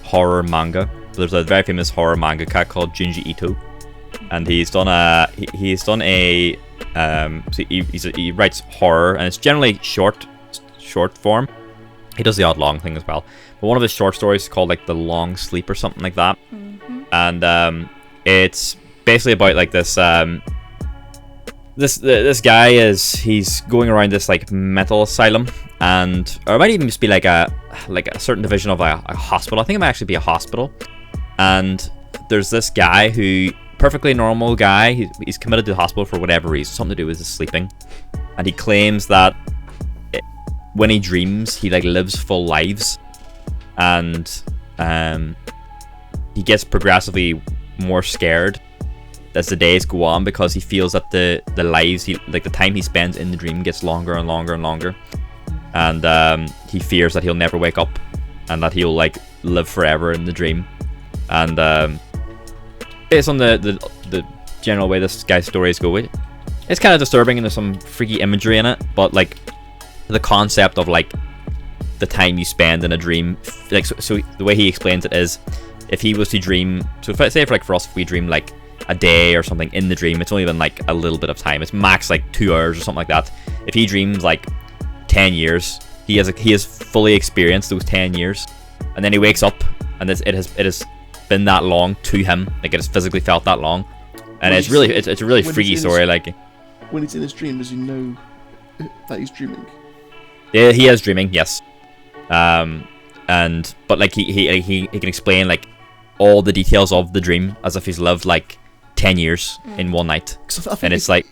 horror manga. There's a very famous horror mangaka called Junji Ito, and he's done a so he writes horror, and it's generally short form. He does the odd long thing as well. But one of his short stories is called like The Long Sleep or something like that. And it's basically about like this this guy he's going around this like mental asylum, or it might even just be like a certain division of a hospital. I think it might actually be a hospital. And there's this guy who, perfectly normal guy, he's committed to the hospital for whatever reason, something to do with his sleeping, and he claims that when he dreams, he like lives full lives, and he gets progressively more scared as the days go on, because he feels that the lives the time he spends in the dream gets longer and longer and longer, and he fears that he'll never wake up and that he'll like live forever in the dream. And based on the general way this guy's stories go, it's kind of disturbing and there's some freaky imagery in it, but like the concept of like the time you spend in a dream, like so the way he explains it is, if he was to dream, so if I say for us, if we dream like a day or something in the dream, it's only been like a little bit of time, it's max like 2 hours or something like that. If he dreams like 10 years, he has fully experienced those 10 years, and then he wakes up, and it has been that long to him, like it has physically felt that long, and it's a really freaky story. Like when he's in his dream, does he know that he's dreaming? Yeah, he is dreaming, yes. But like he can explain like all the details of the dream as if he's lived like 10 years in one night. And it's like,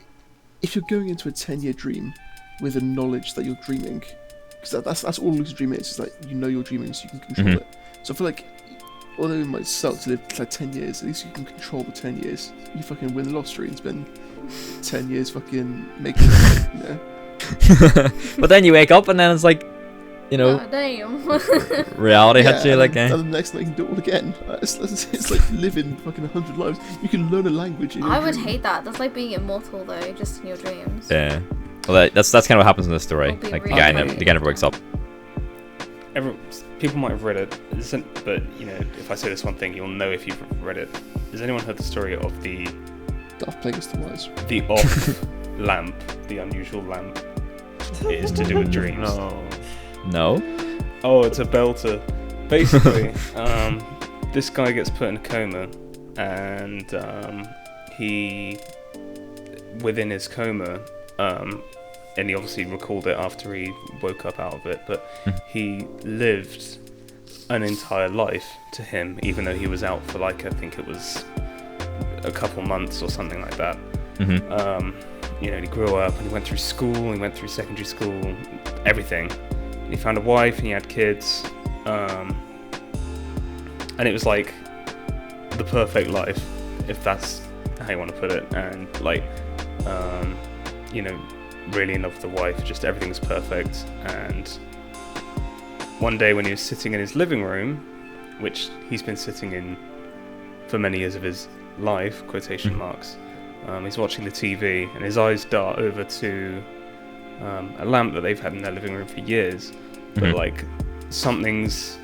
if you're going into a 10-year dream with the knowledge that you're dreaming, because that's all lucid dream is like you know you're dreaming, so you can control it. So I feel like, although it might suck to live like 10 years, at least you can control the 10 years. You fucking win the lottery and spend 10 years fucking making it, you know. But then you wake up and then it's like, you know, Oh, damn. reality hits you like. And the next night you can do it all again. It's like living fucking 100 lives. You can learn a language in your I would dream. hate that. That's like being immortal though, just in your dreams. Yeah. Well, that's kind of what happens in this story. It'll be Like really the guy never wakes up. People might have read it, but you know, if I say this one thing, you'll know if you've read it. Has anyone heard the story of the Daft Plagueis the Wise. the off lamp, the unusual lamp? It is to do with dreams. No. Oh, it's a belter. Basically, this guy gets put in a coma, and he, within his coma, and he obviously recalled it after he woke up out of it, but he lived an entire life to him, even though he was out for like, I think it was a couple months or something like that. You know, he grew up and he went through school, he went through secondary school, everything. And he found a wife and he had kids. And it was like the perfect life, if that's how you want to put it. And like, you know, really in love with the wife, just everything was perfect. And one day when he was sitting in his living room, which he's been sitting in for many years of his life, quotation marks, he's watching the TV and his eyes dart over to a lamp that they've had in their living room for years, but like something's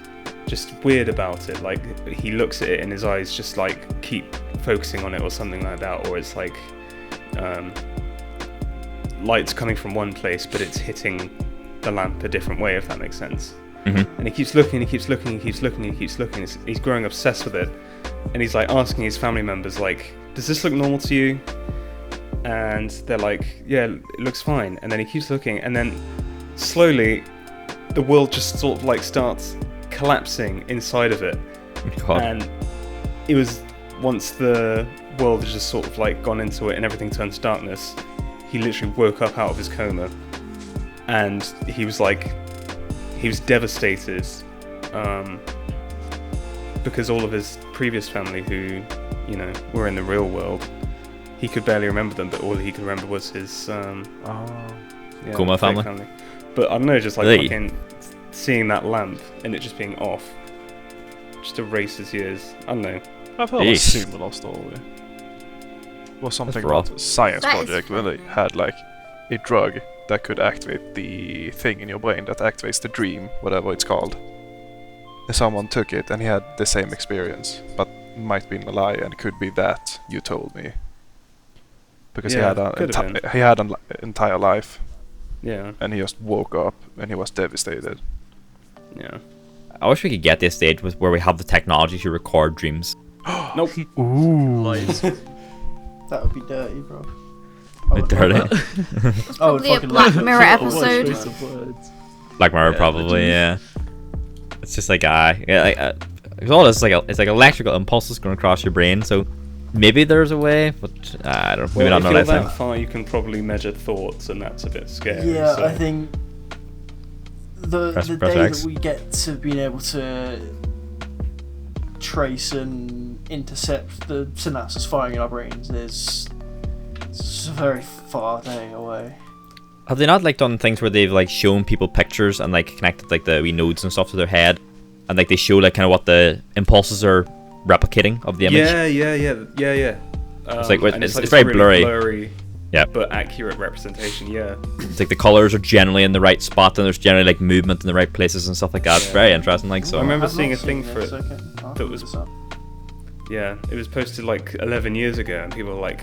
just weird about it. Like he looks at it and his eyes just like keep focusing on it or something like that, or it's like light's coming from one place but it's hitting the lamp a different way, if that makes sense. And he keeps looking, he keeps looking, he keeps looking, he keeps looking. He's growing obsessed with it, and he's like asking his family members, like, does this look normal to you? And they're like, yeah, it looks fine. And then he keeps looking, and then slowly the world just sort of like starts collapsing inside of it. God. And it was, once the world has just sort of like gone into it and everything turns to darkness, he literally woke up out of his coma, and he was devastated, because all of his previous family, who, you know, were in the real world, he could barely remember them, but all he could remember was his Coma fake family. But I don't know, just like Really? fucking seeing that lamp and it just being off, just erases years. I don't know. I've heard a Yeesh. similar story. It was something That's rough. about a science That is project where they had like a drug that could activate the thing in your brain that activates the dream, whatever it's called. And someone took it and he had the same experience, but might be a lie and could be that you told me. Because Yeah, he had an entire life Yeah, and he just woke up and he was devastated. yeah. I wish we could get this stage where we have the technology to record dreams. Nope. Lights. That would be dirty, bro. Dirty. It's probably a Black Mirror episode. Choice of words. Black Mirror, Yeah, probably, literally. yeah. It's just like it's all this it's like electrical impulses going across your brain. So maybe there's a way, but I don't. Maybe Well, not if you're know that far, you can probably measure thoughts, and that's a bit scary. Yeah, so. I think the Press day X. that we get to being able to trace and intercept the synapses firing in our brains is it's a very far day away. Have they not like done things where they've like shown people pictures and like connected like the wee nodes and stuff to their head, and like they show like kind of what the impulses are replicating of the image? Yeah. It's like and it's like very really blurry. Yeah. But accurate representation. Yeah. It's like the colors are generally in the right spot, and there's generally like movement in the right places and stuff like that. It's Yeah. very interesting. Like so. I remember I've seeing not a thing seen for this, it okay. I'll that look was- this up. Yeah, it was posted like 11 years ago, and people were like,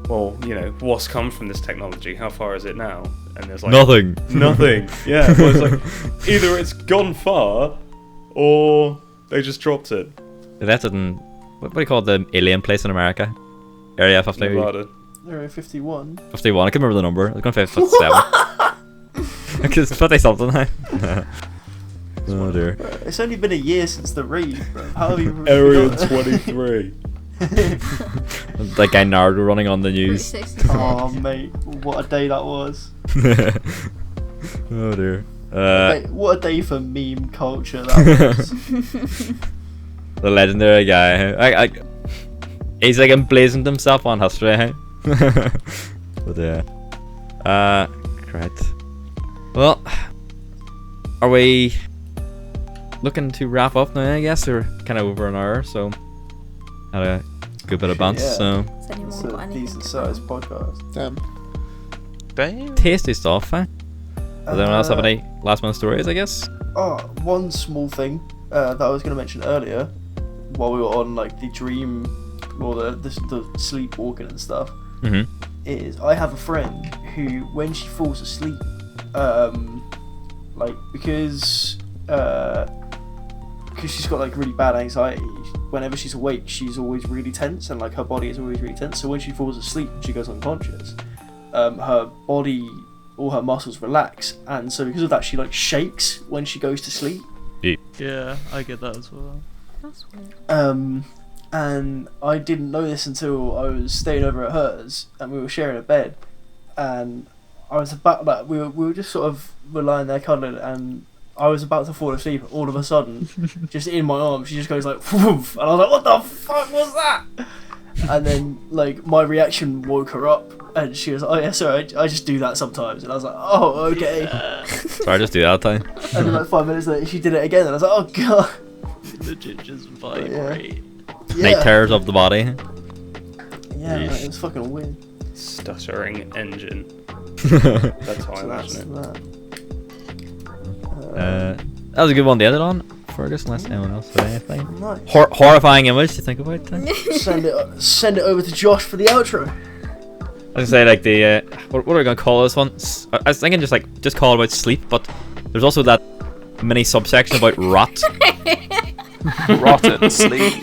well, you know, what's come from this technology? How far is it now? And there's like Nothing. Nothing. Yeah. Well, it's like either it's gone far, or they just dropped it. They left it in what do you call it, the alien place in America? Area 50, Nevada. Area 51. 51. I can't remember the number. I was going to say 57. Because it's 50 something now. Oh dear. It's only been a year since the raid, bro. How have you Area forgotten? 23. That guy Nardo running on the news. 366. Oh, mate. What a day that was. Oh dear. Mate, what a day for meme culture that was. The legendary guy. He's like emblazoned himself on history. Hey? But yeah. Great. Well, are we looking to wrap up now? I guess we're kind of over an hour, so had a good bit of bounce. Yeah. So Has anyone It's got a anything decent to sized say? podcast. Damn. Damn. tasty stuff. Eh? Does anyone else have any last minute stories? I guess. Oh, one small thing that I was going to mention earlier, while we were on like the dream or the sleepwalking and stuff, Mhm. is I have a friend who, when she falls asleep, like because she's got like really bad anxiety, whenever she's awake, she's always really tense, and like her body is always really tense. So when she falls asleep and she goes unconscious, her body, all her muscles relax, and so because of that, she like shakes when she goes to sleep. Yeah, I get that as well. That's weird. And I didn't know this until I was staying over at hers, and we were sharing a bed, and I was about like we were just sort of were lying there cuddling, and I was about to fall asleep. All of a sudden, just in my arms, she just goes like, woof, and I was like, "What the fuck was that?" And then like my reaction woke her up, and she was like, "Oh yeah, sorry, I just do that sometimes." And I was like, "Oh okay." So I just do that all the time. And then like 5 minutes later, she did it again, and I was like, "Oh god." Legit just vibrate. Yeah. Night terrors of the body. Yeah, Yeesh. like, it was fucking weird. Stuttering engine. That's how I So that's imagine that. That was a good one to end it on. Fergus, unless anyone else had anything. Nice. Horrifying image to think about. Send it over to Josh for the outro. I was gonna say like the what are we gonna call this one? I was thinking just call it about sleep, but there's also that mini subsection about rot. Rotten sleep.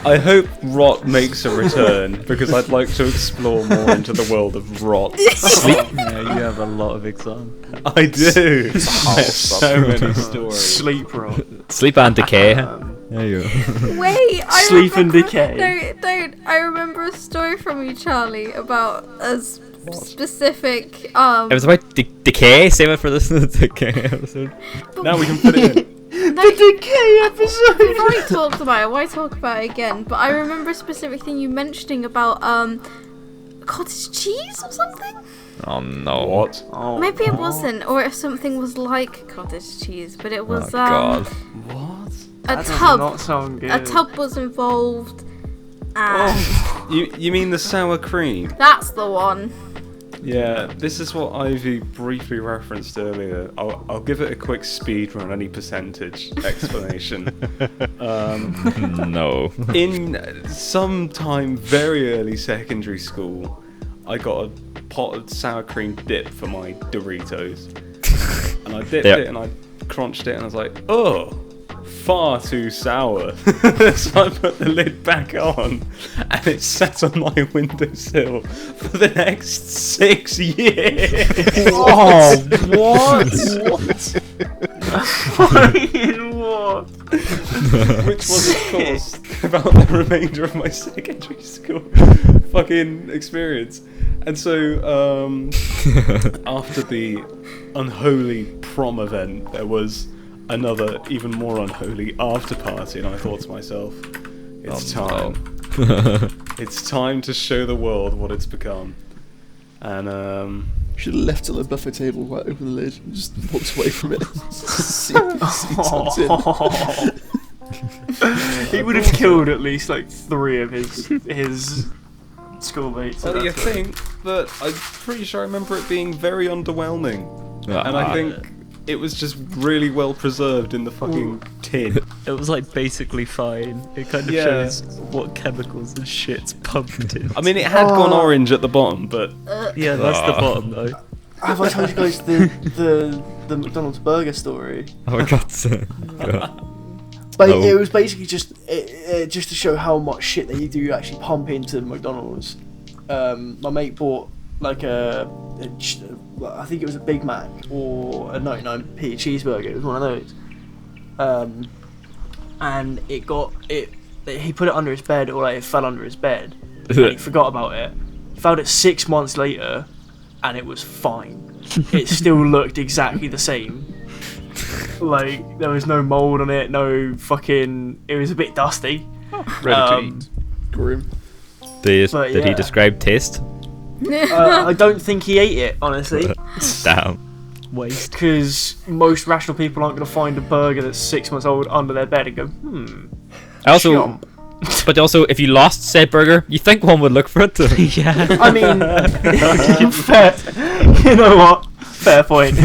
I hope rot makes a return because I'd like to explore more into the world of rot. Yeah, you have a lot of examples. I do. house So many stories. Sleep rot. Sleep and decay. There you go. Wait, I Sleep and remember, decay. Don't. I remember a story from you, Charlie, about a specific. It was about decay. Save it for this decay episode. Now we can put it in. The decay episode. We've already talked about it. Why talk about it again? But I remember a specific thing you mentioning about cottage cheese or something. Oh no. What? Oh, Maybe it wasn't, or if something was like cottage cheese, but it was Oh god. What? a that tub. does not sound good. A tub was involved, and You mean the sour cream? that's the one. Yeah, this is what Ivy briefly referenced earlier. I'll give it a quick speed run, any percentage explanation. No. In sometime very early secondary school, I got a pot of sour cream dip for my Doritos. And I dipped Yep. it and I crunched it and I was like, oh, far too sour. So I put the lid back on and it sat on my windowsill for the next 6 years. Oh, what? Fucking what? Which was, of course, about the remainder of my secondary school fucking experience. And so, after the unholy prom event, there was another, even more unholy after party, and I thought to myself, it's time. It's time to show the world what it's become. And, Should have left it on the buffet table, right, open the lid, and just walked away from it. see what's in. He would have killed at least like 3 of his schoolmates. well, you think, but I'm pretty sure I remember it being very underwhelming. And I think it was just really well preserved in the fucking tin. It was like basically fine. It kind of Yeah. shows what chemicals and shit's pumped in. I mean, it had gone orange at the bottom, but Yeah, that's the bottom though. Have I told you guys the McDonald's burger story? Oh my god. God. But Oh. it was basically just just to show how much shit they do actually pump into McDonald's. My mate bought like I think it was a Big Mac or a 99p cheeseburger. It was one of those. And he put it under his bed, or like it fell under his bed, and he forgot about it. Found it 6 months later, and it was fine. It still looked exactly the same. Like, there was no mold on it, no fucking. It was a bit dusty. Ready to eat. Grim. Did But he yeah. describe taste? I don't think he ate it, honestly, Damn. Waste. because most rational people aren't going to find a burger that's 6 months old under their bed and go, Also, chomp. but also, if you lost said burger, you think one would look for it. Yeah. I mean, fair. You know what? Fair point.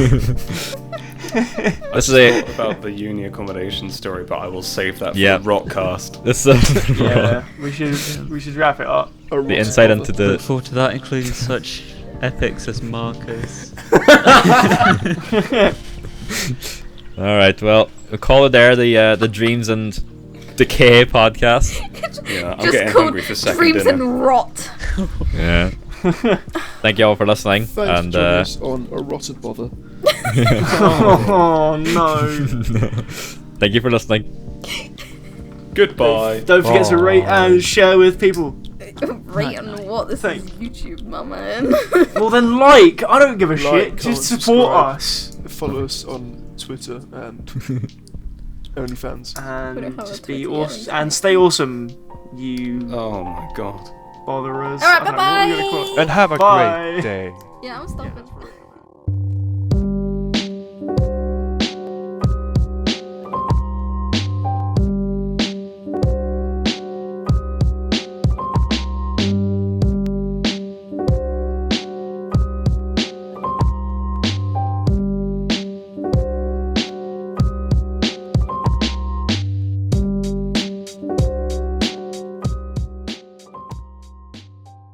This is a About the uni accommodation story, but I will save that for Yeah. the Rockcast. this Yeah, we should wrap it up. the insight into Look the. forward to that, including such epics as Marcus. All right, well, we'll call it there. The Dreams and Decay podcast. Yeah, I'm Just getting called hungry for second Dreams dinner. and Rot. Yeah. Thank you all for listening, Thanks for and joining us on A Rotted Bother. Oh no! thank you for listening. Goodbye. Don't forget to rate and share with people. Rate on what? This is YouTube, my man. Well then, like. I don't give a shit. Comment, Just support subscribe. us Follow us on Twitter and OnlyFans. We don't and have a just be Twitter awesome yet. and stay awesome. You Oh my god. botherers. Alright, I don't know what we're gonna bye-bye. call it. And have a Bye. great day. Yeah, I'm stopping.